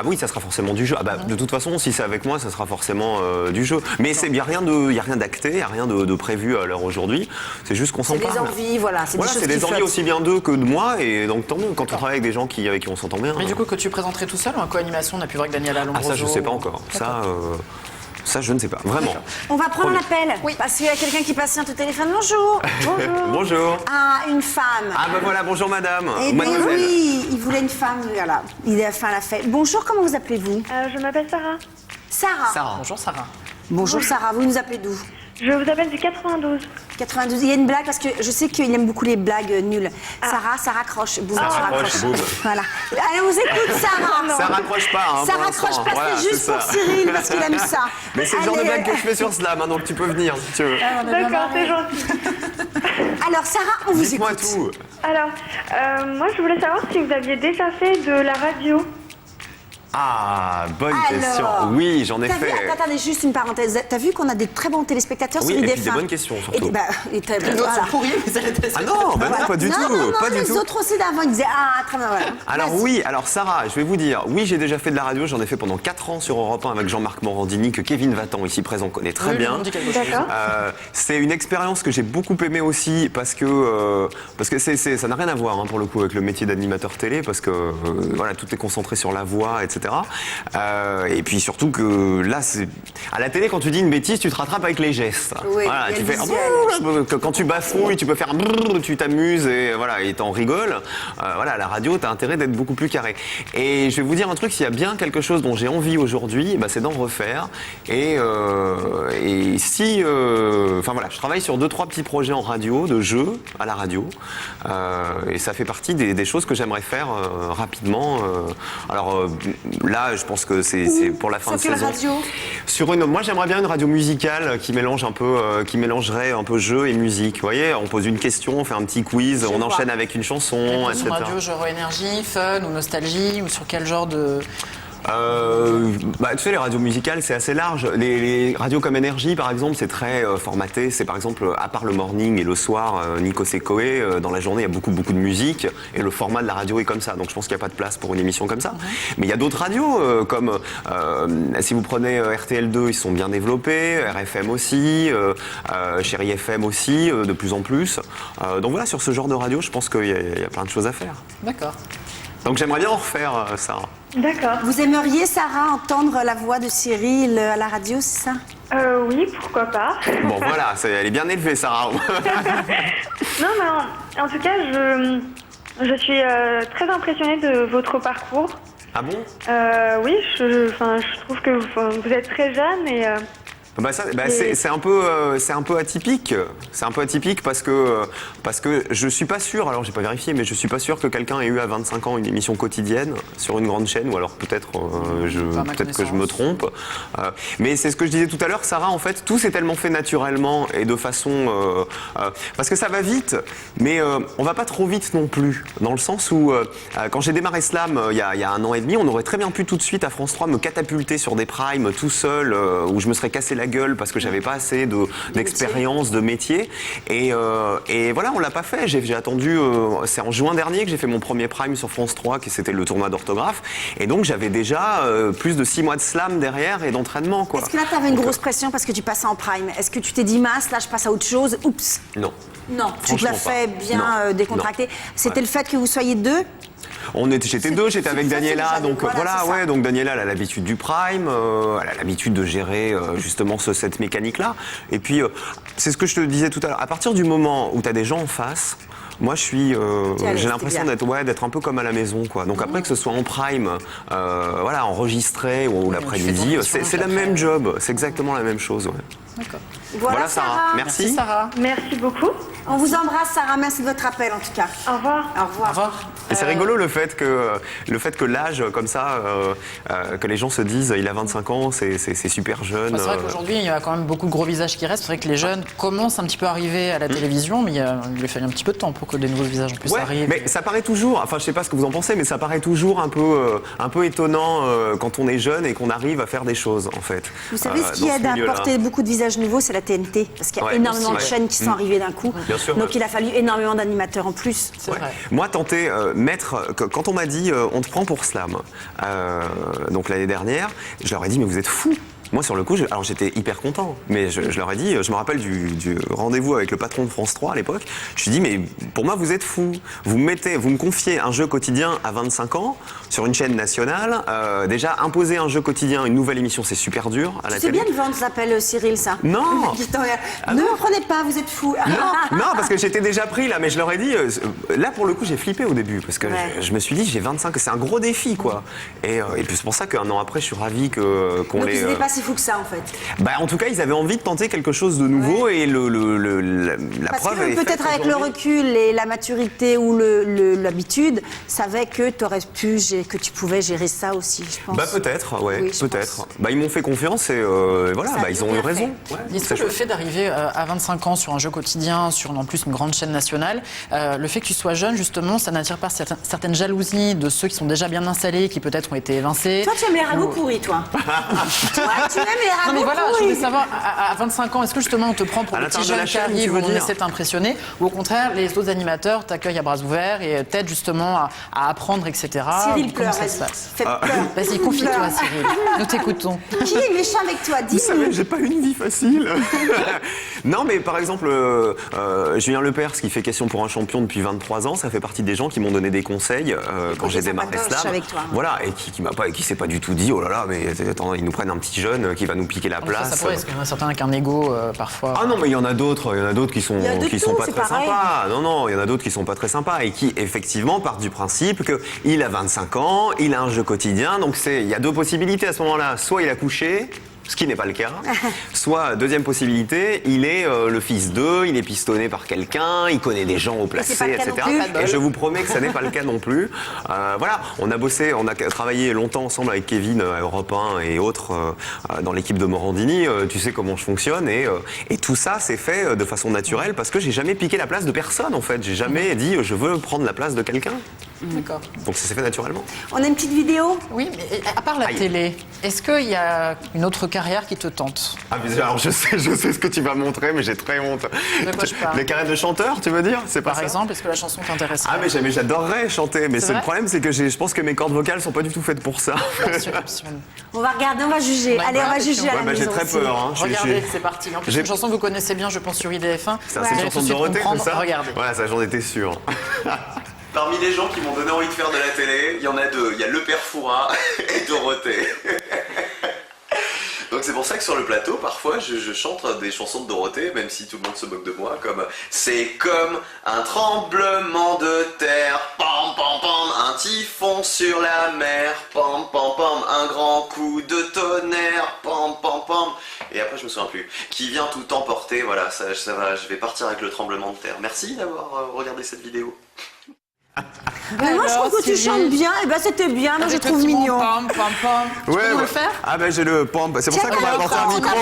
[SPEAKER 2] oui, ça sera forcément du jeu. De toute façon, si c'est avec moi, ça sera forcément du jeu. Mais il n'y a rien d'acté, il n'y a rien de prévu à l'heure aujourd'hui. C'est juste qu'on s'en parle.
[SPEAKER 1] C'est des envies, voilà.
[SPEAKER 2] C'est des envies aussi bien d'eux que de moi, et donc tant mieux quand on travaille avec des gens avec qui on s'entend bien.
[SPEAKER 3] Mais du coup, que tu présenterais tout seul ou en co-animation? On a pu voir avec Daniela Lombroso.
[SPEAKER 2] Ça, je sais pas encore. Ça, je ne sais pas, vraiment.
[SPEAKER 1] On va prendre l'appel, parce qu'il y a quelqu'un qui patiente au téléphone. Bonjour.
[SPEAKER 2] Bonjour.
[SPEAKER 1] Ah, une femme.
[SPEAKER 2] Voilà, bonjour madame.
[SPEAKER 1] Mademoiselle. Oui, il voulait une femme, voilà. Il a fait la fête. Bonjour, comment vous appelez-vous?
[SPEAKER 11] Je m'appelle Sarah.
[SPEAKER 1] Sarah.
[SPEAKER 3] Bonjour Sarah.
[SPEAKER 1] Bonjour Sarah, vous nous appelez d'où?
[SPEAKER 11] Je vous appelle du 92.
[SPEAKER 1] 92. Il y a une blague parce que je sais qu'il aime beaucoup les blagues nulles. Ça raccroche. Boum, ça raccroche.
[SPEAKER 2] Boum.
[SPEAKER 1] Voilà. Allez, on vous écoute, Sarah.
[SPEAKER 2] Ça raccroche pas.
[SPEAKER 1] Ça raccroche pas, c'est juste pour Cyril parce qu'il aime ça.
[SPEAKER 2] Mais c'est le genre de blague que je fais sur Slam, donc tu peux venir si tu veux.
[SPEAKER 11] D'accord, c'est gentil.
[SPEAKER 1] Alors, Sarah, on vous écoute.
[SPEAKER 2] Dites-moi tout.
[SPEAKER 11] Alors, moi, je voulais savoir si vous aviez déjà fait de la radio.
[SPEAKER 2] Ah, bonne
[SPEAKER 1] Alors,
[SPEAKER 2] question. Oui, j'en ai
[SPEAKER 1] T'as vu,
[SPEAKER 2] fait.
[SPEAKER 1] attendez, juste une parenthèse. T'as vu qu'on a des très bons téléspectateurs
[SPEAKER 2] Oui,
[SPEAKER 1] sur
[SPEAKER 2] et
[SPEAKER 1] IDF1.
[SPEAKER 2] puis des bonnes questions, surtout.
[SPEAKER 1] Et très
[SPEAKER 3] Les autres sont pourris, mais ça les
[SPEAKER 2] Ah non, bah non, pas du tout.
[SPEAKER 1] Non,
[SPEAKER 2] pas du
[SPEAKER 1] les
[SPEAKER 2] tout.
[SPEAKER 1] autres aussi d'avant, ils disaient très bien, voilà.
[SPEAKER 2] Alors
[SPEAKER 1] Vas-y.
[SPEAKER 2] oui, alors Sarah, je vais vous dire, oui, j'ai déjà fait de la radio, j'en ai fait pendant 4 ans sur Europe 1 avec Jean-Marc Morandini, que Kevin Vatan, ici présent, connaît très
[SPEAKER 3] Oui,
[SPEAKER 2] bien.
[SPEAKER 3] on dit quelque chose.
[SPEAKER 11] D'accord.
[SPEAKER 2] C'est une expérience que j'ai beaucoup aimée aussi parce que ça n'a rien à voir pour le coup avec le métier d'animateur télé parce que voilà, tout est concentré sur la voix, etc. Et puis surtout que là, à la télé, quand tu dis une bêtise, tu te rattrapes avec les gestes.
[SPEAKER 1] Oui,
[SPEAKER 2] Voilà,
[SPEAKER 1] il y a
[SPEAKER 2] tu
[SPEAKER 1] le
[SPEAKER 2] fais
[SPEAKER 1] visuel.
[SPEAKER 2] quand tu bafouilles, tu peux faire tu t'amuses et voilà, et t'en rigoles. Voilà, à la radio, t'as intérêt d'être beaucoup plus carré. Et je vais vous dire un truc, s'il y a bien quelque chose dont j'ai envie aujourd'hui, c'est d'en refaire. Et si, enfin voilà, je travaille sur 2-3 petits projets en radio, de jeux à la radio, et ça fait partie des choses que j'aimerais faire rapidement. Alors là, je pense que c'est pour la fin de
[SPEAKER 1] Sur quelle
[SPEAKER 2] saison.
[SPEAKER 1] radio
[SPEAKER 2] Moi, j'aimerais bien une radio musicale qui mélange un peu, qui mélangerait un peu jeu et musique. Vous voyez, on pose une question, on fait un petit quiz, on enchaîne avec une chanson, etc.
[SPEAKER 3] Sur radio, genre énergie, fun ou nostalgie, ou sur quel genre de...
[SPEAKER 2] Tu sais, les radios musicales, c'est assez large. Les radios comme Énergie, par exemple, c'est très formaté. C'est par exemple, à part le morning et le soir, Nico Sekoé, dans la journée, il y a beaucoup de musique. Et le format de la radio est comme ça. Donc je pense qu'il n'y a pas de place pour une émission comme ça. Mais il y a d'autres radios, comme si vous prenez RTL2, ils sont bien développés, RFM aussi, Chéri FM aussi, de plus en plus. Donc voilà, sur ce genre de radio, je pense qu'il y a plein de choses à faire.
[SPEAKER 3] D'accord.
[SPEAKER 2] Donc j'aimerais bien en refaire, Sarah.
[SPEAKER 11] D'accord.
[SPEAKER 1] Vous aimeriez, Sarah, entendre la voix de Cyril à la radio, c'est ça?
[SPEAKER 11] Oui, pourquoi pas.
[SPEAKER 2] Bon voilà, elle est bien élevée, Sarah.
[SPEAKER 11] Non, mais en tout cas, je suis très impressionnée de votre parcours.
[SPEAKER 2] Ah bon?
[SPEAKER 11] Oui, je trouve que vous êtes très jeune et...
[SPEAKER 2] c'est un peu atypique. C'est un peu atypique parce que je suis pas sûr. Alors j'ai pas vérifié, mais je suis pas sûr que quelqu'un ait eu à 25 ans une émission quotidienne sur une grande chaîne, ou alors peut-être que je me trompe. Mais c'est ce que je disais tout à l'heure, Sarah. En fait, tout s'est tellement fait naturellement et de façon parce que ça va vite, mais on va pas trop vite non plus. Dans le sens où quand j'ai démarré Slam il y a 1 an et demi, on aurait très bien pu tout de suite à France 3 me catapulter sur des primes tout seul où je me serais cassé la gueule parce que j'avais pas assez d'expérience, de métier. Et voilà, on l'a pas fait. J'ai attendu. C'est en juin dernier que j'ai fait mon premier prime sur France 3, qui c'était le tournoi d'orthographe. Et donc j'avais déjà plus de 6 mois de slam derrière et d'entraînement, quoi.
[SPEAKER 1] Est-ce que là, tu avais une grosse pression parce que tu passais en prime? Est-ce que tu t'es dit, mince, là, je passe à autre chose? Oups.
[SPEAKER 2] Non.
[SPEAKER 1] Non, tu te l'as fait bien décontracté. C'était le fait que vous soyez deux?
[SPEAKER 2] J'étais deux, j'étais avec Daniela, donc
[SPEAKER 1] voilà,
[SPEAKER 2] ouais, donc Daniela elle a l'habitude du prime, elle a l'habitude de gérer justement cette mécanique-là. Et puis, c'est ce que je te disais tout à l'heure, à partir du moment où tu as des gens en face, moi, j'ai l'impression d'être un peu comme à la maison, quoi. Donc après, que ce soit en prime, enregistré ou l'après-midi, c'est le même job, c'est exactement la même chose. Ouais.
[SPEAKER 3] D'accord.
[SPEAKER 1] Voilà, Sarah.
[SPEAKER 2] Merci.
[SPEAKER 3] Sarah.
[SPEAKER 11] Merci beaucoup.
[SPEAKER 1] On vous embrasse, Sarah. Merci de votre appel, en tout cas.
[SPEAKER 11] Au revoir.
[SPEAKER 1] Au revoir.
[SPEAKER 3] Au revoir.
[SPEAKER 2] Et c'est rigolo le fait que l'âge comme ça, que les gens se disent il a 25 ans, c'est super jeune.
[SPEAKER 3] C'est vrai qu'aujourd'hui, il y a quand même beaucoup de gros visages qui restent. C'est vrai que les jeunes commencent un petit peu à arriver à la télévision, mais il a fallu un petit peu de temps pour que des nouveaux visages en plus arrivent.
[SPEAKER 2] Mais ça paraît toujours, enfin je sais pas ce que vous en pensez, mais ça paraît toujours un peu étonnant quand on est jeune et qu'on arrive à faire des choses, en fait.
[SPEAKER 1] Vous savez, ce qui aide à apporter beaucoup de visages nouveaux, c'est la TNT. Parce qu'il y a énormément de chaînes qui sont arrivées d'un coup.
[SPEAKER 2] Bien sûr,
[SPEAKER 1] donc il a fallu énormément d'animateurs en plus.
[SPEAKER 3] C'est vrai.
[SPEAKER 2] Moi, quand on m'a dit on te prend pour Slam, donc l'année dernière, je leur ai dit mais vous êtes fous. Moi, sur le coup, alors j'étais hyper content, mais je leur ai dit, je me rappelle du rendez-vous avec le patron de France 3 à l'époque, je lui ai dit, mais pour moi, vous êtes fous. Vous me confiez un jeu quotidien à 25 ans, sur une chaîne nationale. Déjà, imposer un jeu quotidien, une nouvelle émission, c'est super dur à la télé.
[SPEAKER 1] C'est bien de vendre, ça s'appelle Cyril, ça.
[SPEAKER 2] Non.
[SPEAKER 1] Ne me prenez pas, vous êtes fous.
[SPEAKER 2] Non, parce que j'étais déjà pris là, mais je leur ai dit, là pour le coup j'ai flippé au début, parce que je me suis dit j'ai 25, c'est un gros défi quoi. Et puis c'est pour ça qu'un an après je suis ravi qu'on
[SPEAKER 1] donc
[SPEAKER 2] les...
[SPEAKER 1] Donc pas si fou que ça en fait.
[SPEAKER 2] Bah, en tout cas, ils avaient envie de tenter quelque chose de nouveau et la
[SPEAKER 1] Parce
[SPEAKER 2] preuve
[SPEAKER 1] que
[SPEAKER 2] est faite
[SPEAKER 1] peut-être avec le
[SPEAKER 2] aujourd'hui.
[SPEAKER 1] recul et la maturité ou l'habitude, savait que que tu pouvais gérer ça aussi, je pense.
[SPEAKER 2] Bah peut-être, ouais,
[SPEAKER 1] Oui, je
[SPEAKER 2] peut-être.
[SPEAKER 1] pense.
[SPEAKER 2] Bah ils m'ont fait confiance et voilà,
[SPEAKER 1] Ça a
[SPEAKER 2] bah, ils ont eu
[SPEAKER 1] bien
[SPEAKER 2] raison.
[SPEAKER 1] fait.
[SPEAKER 2] Ouais,
[SPEAKER 3] Est-ce
[SPEAKER 2] c'est
[SPEAKER 3] que le
[SPEAKER 2] chouette.
[SPEAKER 3] fait d'arriver à 25 ans sur un jeu quotidien, sur en plus une grande chaîne nationale, le fait que tu sois jeune, justement, ça n'attire pas certaines jalousies de ceux qui sont déjà bien installés, qui peut-être ont été évincés?
[SPEAKER 1] Toi, tu aimes les ragots pourris, toi. Toi, tu aimes les ragots
[SPEAKER 3] Non mais voilà, je
[SPEAKER 1] pourris.
[SPEAKER 3] voulais savoir, à 25 ans, est-ce que justement on te prend pour
[SPEAKER 2] À
[SPEAKER 3] le petit
[SPEAKER 2] l'intérieur de
[SPEAKER 3] jeune
[SPEAKER 2] la
[SPEAKER 3] qui
[SPEAKER 2] chaîne, tu
[SPEAKER 3] arrive,
[SPEAKER 2] veux
[SPEAKER 3] où on
[SPEAKER 2] dire
[SPEAKER 3] essaie de t'impressionner, ou au contraire, les autres animateurs t'accueillent à bras ouverts et t'aident justement à apprendre, etc.
[SPEAKER 1] Cyril
[SPEAKER 3] Comment
[SPEAKER 1] pleure,
[SPEAKER 3] ça se
[SPEAKER 1] vas-y.
[SPEAKER 3] passe?
[SPEAKER 1] Fais peur.
[SPEAKER 3] Vas-y, confie-toi,
[SPEAKER 1] Pleure.
[SPEAKER 3] Cyril. Nous t'écoutons.
[SPEAKER 1] Qui est méchant avec toi?
[SPEAKER 2] Vous savez,
[SPEAKER 1] Dis-nous.
[SPEAKER 2] j'ai pas une vie facile. Non, mais par exemple, Julien Lepers, qui fait Question pour un champion depuis 23 ans, ça fait partie des gens qui m'ont donné des conseils quand j'ai démarré
[SPEAKER 1] sympatoche
[SPEAKER 2] Slam.
[SPEAKER 1] avec toi, hein.
[SPEAKER 2] Voilà, et qui s'est pas du tout dit, oh là là, mais attends, ils nous prennent un petit jeune qui va nous piquer la place.
[SPEAKER 3] Ça pourrait, parce qu'il y en a certains avec un ego parfois.
[SPEAKER 2] Ah non, mais il y en a d'autres qui sont
[SPEAKER 1] Il y a de
[SPEAKER 2] sont
[SPEAKER 1] tout,
[SPEAKER 2] pas
[SPEAKER 1] c'est
[SPEAKER 2] très
[SPEAKER 1] pareil.
[SPEAKER 2] sympas. Non, il y en a d'autres qui sont pas très sympas et qui effectivement partent du principe que il a 25 ans, il a un jeu quotidien, donc il y a deux possibilités à ce moment-là. Soit il a couché, ce qui n'est pas le cas. Soit, deuxième possibilité, il est le fils d'eux, il est pistonné par quelqu'un, il connaît des gens au
[SPEAKER 1] c'est pas
[SPEAKER 2] placé,
[SPEAKER 1] le cas
[SPEAKER 2] etc.
[SPEAKER 1] non plus.
[SPEAKER 2] Et je vous promets que ça n'est pas le cas non plus. Voilà, on a travaillé longtemps ensemble avec Kevin à Europe 1 et autres dans l'équipe de Morandini. Tu sais comment je fonctionne et tout ça s'est fait de façon naturelle parce que j'ai jamais piqué la place de personne en fait. J'ai jamais dit je veux prendre la place de quelqu'un.
[SPEAKER 3] D'accord.
[SPEAKER 2] Donc ça s'est fait naturellement.
[SPEAKER 1] On a une petite vidéo?
[SPEAKER 3] Oui, mais à part la
[SPEAKER 2] Aïe.
[SPEAKER 3] télé, est-ce qu'il y a une autre carrière qui te tente?
[SPEAKER 2] Ah mais alors je sais ce que tu vas montrer, mais j'ai très honte.
[SPEAKER 3] De quoi je parle?
[SPEAKER 2] Les carrières de chanteur, tu veux dire? C'est pas
[SPEAKER 3] Par
[SPEAKER 2] ça
[SPEAKER 3] exemple, est-ce que la chanson t'intéresserait?
[SPEAKER 2] Ah mais j'adorerais chanter, mais
[SPEAKER 3] C'est
[SPEAKER 2] le
[SPEAKER 3] vrai
[SPEAKER 2] problème c'est que je pense que mes cordes vocales sont pas du tout faites pour ça.
[SPEAKER 1] On va regarder, on va juger. Allez, on va juger à la
[SPEAKER 2] Ouais, bah, j'ai
[SPEAKER 1] maison
[SPEAKER 2] très
[SPEAKER 1] aussi.
[SPEAKER 2] peur. Hein.
[SPEAKER 3] Regardez, c'est parti. En plus,
[SPEAKER 2] j'ai-
[SPEAKER 3] une chanson que vous connaissez bien, je pense, sur IDF1.
[SPEAKER 2] Ça,
[SPEAKER 3] Vous
[SPEAKER 2] c'est
[SPEAKER 3] allez
[SPEAKER 2] une
[SPEAKER 3] tout
[SPEAKER 2] chanson de
[SPEAKER 3] suite
[SPEAKER 2] Dorothée,
[SPEAKER 3] comprendre.
[SPEAKER 2] c'est ça?
[SPEAKER 3] Regardez.
[SPEAKER 2] Voilà, ça j'en étais sûr. Parmi les gens qui m'ont donné envie de faire de la télé, il y en a deux. Il y a Le Père Fouras et Dorothée. Donc c'est pour ça que sur le plateau, parfois, je chante des chansons de Dorothée, même si tout le monde se moque de moi, comme « C'est comme un tremblement de terre, pam pam pam, un typhon sur la mer, pam pam pam, un grand coup de tonnerre, pam pam pam. » Et après, je me souviens plus. Qui vient tout emporter, voilà, ça va, je vais partir avec le tremblement de terre. Merci d'avoir regardé cette vidéo.
[SPEAKER 1] Mais moi, je trouve que tu chantes bien. Et ben, c'était bien. Moi, je trouve mignon.
[SPEAKER 3] Pam, pam, pam. Tu peux nous le faire?
[SPEAKER 2] Ah ben j'ai le pam, c'est pour ça qu'on m'a apporté un micro.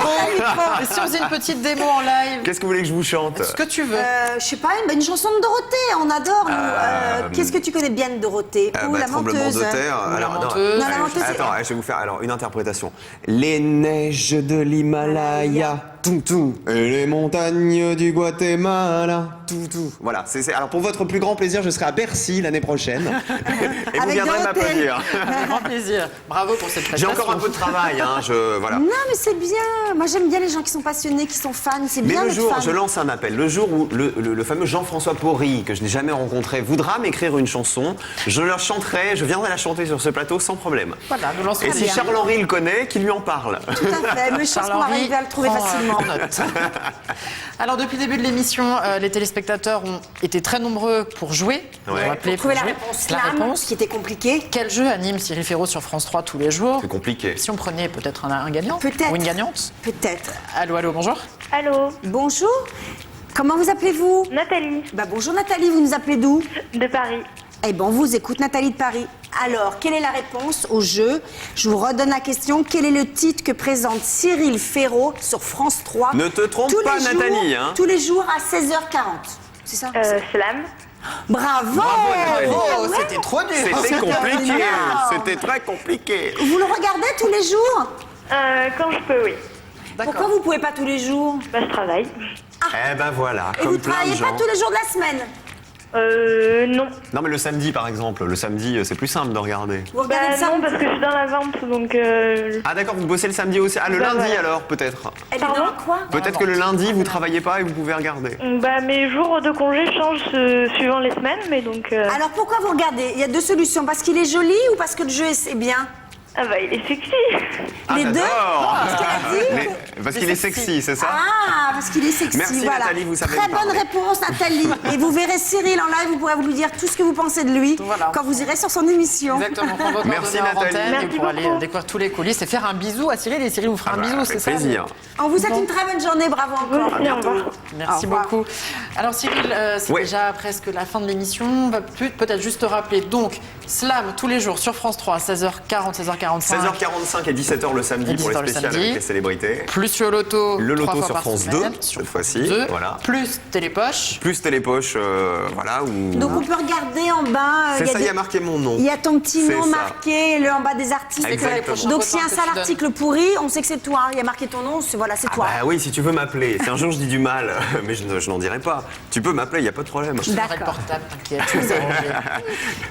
[SPEAKER 3] Et si on faisait une petite démo en live?
[SPEAKER 2] Qu'est-ce que vous voulez que je vous chante?
[SPEAKER 3] Ce que tu veux.
[SPEAKER 1] Je sais pas, une chanson de Dorothée, on adore. nous. Qu'est-ce que tu connais bien de Dorothée? Ou la
[SPEAKER 2] tremblement
[SPEAKER 1] menteuse?
[SPEAKER 2] de terre.
[SPEAKER 3] Ou la
[SPEAKER 2] Alors,
[SPEAKER 3] menteuse.
[SPEAKER 1] Non, la menteuse, c'est-
[SPEAKER 2] Attends, je vais vous faire une interprétation. Les neiges de l'Himalaya, tout tout, et les montagnes du Guatemala, tout tout. Voilà. Alors pour votre plus grand plaisir, je serai à Bercy l'année prochaine et vous
[SPEAKER 1] Avec
[SPEAKER 2] viendrez
[SPEAKER 1] Dorothée.
[SPEAKER 2] m'applaudir.
[SPEAKER 3] Avec grand plaisir. Bravo pour cette
[SPEAKER 2] J'ai
[SPEAKER 3] prestation.
[SPEAKER 2] encore un peu de travail, hein. Voilà.
[SPEAKER 1] Non, mais c'est bien. Moi, j'aime bien les gens qui sont passionnés, qui sont fans. C'est
[SPEAKER 2] Mais
[SPEAKER 1] bien
[SPEAKER 2] le
[SPEAKER 1] d'être
[SPEAKER 2] jour,
[SPEAKER 1] fan.
[SPEAKER 2] je lance un appel, le jour où le fameux Jean-François Porry, que je n'ai jamais rencontré, voudra m'écrire une chanson, je leur chanterai, je viendrai la chanter sur ce plateau sans problème.
[SPEAKER 3] Voilà, nous lancerons
[SPEAKER 2] Et si
[SPEAKER 3] bien.
[SPEAKER 2] Charles-Henri le connaît, qu'il lui en parle.
[SPEAKER 1] Tout à fait. Mais je pense qu'on va
[SPEAKER 3] Charles-Henri
[SPEAKER 1] arriver à le trouver
[SPEAKER 3] prend,
[SPEAKER 1] facilement.
[SPEAKER 3] note. Alors, depuis le début de l'émission, les téléspectateurs ont été très nombreux pour jouer. Vous vous rappelez,
[SPEAKER 1] Trouver la
[SPEAKER 3] pour jouer.
[SPEAKER 1] réponse
[SPEAKER 3] La
[SPEAKER 1] slam,
[SPEAKER 3] réponse.
[SPEAKER 1] qui était compliqué.
[SPEAKER 3] Quel jeu anime Cyril Ferraud sur France 3 tous les jours?
[SPEAKER 2] C'est compliqué.
[SPEAKER 3] Si on prenait peut-être un gagnant?
[SPEAKER 1] Peut-être.
[SPEAKER 3] Ou une gagnante?
[SPEAKER 1] Peut-être.
[SPEAKER 3] Allô, allô, bonjour.
[SPEAKER 11] Allô,
[SPEAKER 1] Bonjour. Comment vous appelez-vous?
[SPEAKER 11] Nathalie,
[SPEAKER 1] Bah, bonjour Nathalie, vous nous appelez d'où?
[SPEAKER 11] de Paris.
[SPEAKER 1] Eh bien, on vous écoute, Nathalie de Paris. Alors, quelle est la réponse au jeu? Je vous redonne la question. Quel est le titre que présente Cyril Ferraud sur France 3?
[SPEAKER 2] Ne te trompe
[SPEAKER 1] tous
[SPEAKER 2] pas,
[SPEAKER 1] les jours,
[SPEAKER 2] Nathalie, hein.
[SPEAKER 1] Tous les jours à 16h40. C'est ça?
[SPEAKER 11] Slam.
[SPEAKER 1] Bravo!
[SPEAKER 2] Nathalie.
[SPEAKER 3] Oh, c'était trop dur.
[SPEAKER 2] C'était compliqué,
[SPEAKER 1] énorme.
[SPEAKER 2] c'était très compliqué.
[SPEAKER 1] Vous le regardez tous les jours?
[SPEAKER 11] Quand je peux, oui.
[SPEAKER 1] Pourquoi vous pouvez pas tous les jours?
[SPEAKER 11] Bah, je travaille.
[SPEAKER 2] Eh ben voilà,
[SPEAKER 1] Et
[SPEAKER 2] comme
[SPEAKER 1] vous
[SPEAKER 2] plein de
[SPEAKER 1] travaillez
[SPEAKER 2] gens.
[SPEAKER 1] pas tous les jours de la semaine?
[SPEAKER 11] Non.
[SPEAKER 2] Non mais le samedi par exemple, le samedi c'est plus simple de regarder.
[SPEAKER 1] Vous regardez
[SPEAKER 11] Bah,
[SPEAKER 1] ça?
[SPEAKER 11] non, parce que je suis dans la vente, donc...
[SPEAKER 2] Ah d'accord, vous bossez le samedi aussi. Ah le
[SPEAKER 11] Bah,
[SPEAKER 2] lundi
[SPEAKER 11] voilà.
[SPEAKER 2] alors peut-être.
[SPEAKER 1] Elle est
[SPEAKER 11] Pardon
[SPEAKER 1] dans quoi?
[SPEAKER 2] Peut-être que le lundi vous travaillez pas et vous pouvez regarder.
[SPEAKER 11] Bah, mes jours de congé changent suivant les semaines, mais donc...
[SPEAKER 1] Alors pourquoi vous regardez? Il y a deux solutions. Parce qu'il est joli ou parce que le jeu est bien?
[SPEAKER 11] Ah bah, il est sexy.
[SPEAKER 1] Les deux
[SPEAKER 2] Parce
[SPEAKER 1] qu'elle a dit
[SPEAKER 2] Parce qu'il est sexy, c'est ça?
[SPEAKER 1] Ah, parce qu'il est sexy,
[SPEAKER 2] Merci,
[SPEAKER 1] voilà.
[SPEAKER 2] Nathalie, vous savez
[SPEAKER 1] Très
[SPEAKER 2] me
[SPEAKER 1] bonne
[SPEAKER 2] parler.
[SPEAKER 1] réponse, Nathalie. Et vous verrez Cyril en live, vous pourrez lui dire tout ce que vous pensez de lui quand vous irez sur son émission.
[SPEAKER 3] Exactement. On va
[SPEAKER 2] Merci,
[SPEAKER 3] en
[SPEAKER 2] Nathalie.
[SPEAKER 3] antenne
[SPEAKER 11] Merci
[SPEAKER 3] et pour aller
[SPEAKER 11] beaucoup.
[SPEAKER 3] découvrir tous les coulisses et faire un bisou à Cyril. Et Cyril vous fera un bisou, c'est
[SPEAKER 2] Avec
[SPEAKER 3] ça?
[SPEAKER 2] plaisir.
[SPEAKER 1] On vous souhaite une très bonne journée, bravo encore.
[SPEAKER 11] Merci, au revoir.
[SPEAKER 3] Merci
[SPEAKER 1] Au revoir.
[SPEAKER 3] beaucoup. Alors Cyril, c'est
[SPEAKER 2] Ouais.
[SPEAKER 3] déjà presque la fin de l'émission. On va peut-être juste te rappeler. Donc, Slam tous les jours sur France 3, 16h40, 16h45.
[SPEAKER 2] 16h45 et 17h le samedi
[SPEAKER 3] Et
[SPEAKER 2] pour les
[SPEAKER 3] 17h le
[SPEAKER 2] spéciales
[SPEAKER 3] samedi.
[SPEAKER 2] avec les célébrités.
[SPEAKER 3] Plus le loto.
[SPEAKER 2] Le loto
[SPEAKER 3] 3 fois
[SPEAKER 2] sur
[SPEAKER 3] par
[SPEAKER 2] France
[SPEAKER 3] semaine,
[SPEAKER 2] 2,
[SPEAKER 3] sur
[SPEAKER 2] cette fois-ci,
[SPEAKER 3] 2,
[SPEAKER 2] voilà.
[SPEAKER 3] Plus Télépoche.
[SPEAKER 2] Plus Télépoche, voilà. Où...
[SPEAKER 1] Donc on peut regarder en bas.
[SPEAKER 2] C'est ça, il y
[SPEAKER 1] des-
[SPEAKER 2] a marqué mon nom.
[SPEAKER 1] Il y a ton petit
[SPEAKER 2] C'est
[SPEAKER 1] nom
[SPEAKER 2] ça.
[SPEAKER 1] marqué, le en bas des artistes.
[SPEAKER 2] Exactement.
[SPEAKER 1] Donc s'il y a un
[SPEAKER 3] Que
[SPEAKER 1] sale
[SPEAKER 3] tu donnes.
[SPEAKER 1] article pourri, on sait que c'est toi. Il y a marqué ton nom, voilà, c'est toi.
[SPEAKER 2] Bah oui, si tu veux m'appeler. Si un jour je dis du mal, mais je n'en dirai pas. Tu peux m'appeler, il n'y a pas de problème.
[SPEAKER 3] Je ferai le
[SPEAKER 1] D'accord.
[SPEAKER 3] portable, t'inquiète. je vais s'arranger.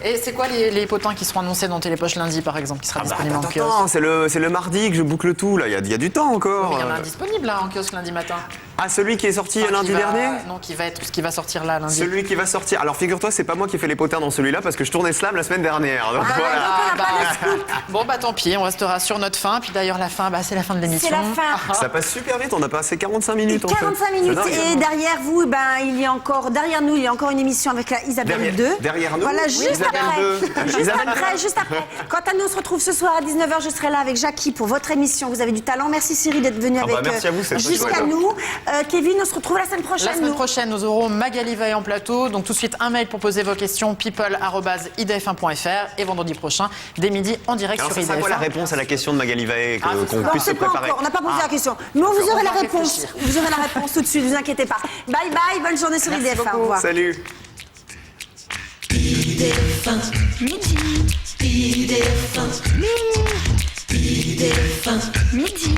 [SPEAKER 3] Et c'est quoi les potins qui seront annoncés dans Télépoche lundi, par exemple, qui sera disponible en kiosque?
[SPEAKER 2] Attends, c'est le mardi que je boucle tout, là. Il y a du temps encore.
[SPEAKER 3] Il y en a un disponible là en kiosque lundi matin.
[SPEAKER 2] Ah, celui qui est sorti
[SPEAKER 3] Enfin,
[SPEAKER 2] lundi
[SPEAKER 3] qui va-
[SPEAKER 2] dernier?
[SPEAKER 3] Non, ce qui va sortir là lundi.
[SPEAKER 2] Celui qui va sortir. Alors figure-toi, c'est pas moi qui ai fait les potins dans celui-là parce que je tournais Slam la semaine dernière. Donc voilà.
[SPEAKER 3] Ah, bon bah tant pis, on restera sur notre fin. Puis d'ailleurs la fin, c'est la fin de l'émission.
[SPEAKER 1] C'est la fin.
[SPEAKER 2] Ça passe super vite, on a passé 45 minutes en fait.
[SPEAKER 1] 45 minutes.
[SPEAKER 2] C'est dingue.
[SPEAKER 1] Et derrière vous, il y a encore, derrière nous, il y a encore une émission avec Isabelle 2.
[SPEAKER 2] Derrière nous,
[SPEAKER 1] Voilà, juste
[SPEAKER 2] Isabelle
[SPEAKER 1] après.
[SPEAKER 2] 2.
[SPEAKER 1] Juste
[SPEAKER 2] Isabelle
[SPEAKER 1] après, juste après. Quant à nous, on se retrouve ce soir à 19h. Je serai là avec Jackie pour votre émission. Vous avez du talent. Merci Cyril d'être venu
[SPEAKER 2] Ah bah,
[SPEAKER 1] avec
[SPEAKER 2] merci à vous, c'est très
[SPEAKER 1] jusqu'à
[SPEAKER 2] chouette.
[SPEAKER 1] nous. Kevin, on se retrouve la semaine prochaine.
[SPEAKER 3] La semaine
[SPEAKER 1] nous.
[SPEAKER 3] prochaine, nous aurons Magali Vaille en plateau. Donc tout de suite, un mail pour poser vos questions, people@idf1.fr. Et vendredi prochain, dès midi, en direct
[SPEAKER 2] Alors
[SPEAKER 3] sur
[SPEAKER 2] c'est ça quoi la
[SPEAKER 3] IDF1.
[SPEAKER 2] réponse à la question de Magali Vaé
[SPEAKER 3] Ah, c'est
[SPEAKER 2] qu'on
[SPEAKER 3] ça.
[SPEAKER 1] Non,
[SPEAKER 2] puisse se
[SPEAKER 1] c'est pas
[SPEAKER 2] préparer?
[SPEAKER 1] encore. On n'a pas posé la question. Mais vous aurez
[SPEAKER 3] on
[SPEAKER 1] la
[SPEAKER 3] va
[SPEAKER 1] réponse.
[SPEAKER 3] réfléchir.
[SPEAKER 1] Vous aurez la réponse tout de suite. Ne vous inquiétez pas. Bye bye. Bonne journée sur
[SPEAKER 3] Merci
[SPEAKER 1] IDF1. Au
[SPEAKER 3] beaucoup.
[SPEAKER 1] revoir.
[SPEAKER 2] Salut.
[SPEAKER 5] IDF1 midi. IDF1 midi. IDF1 midi.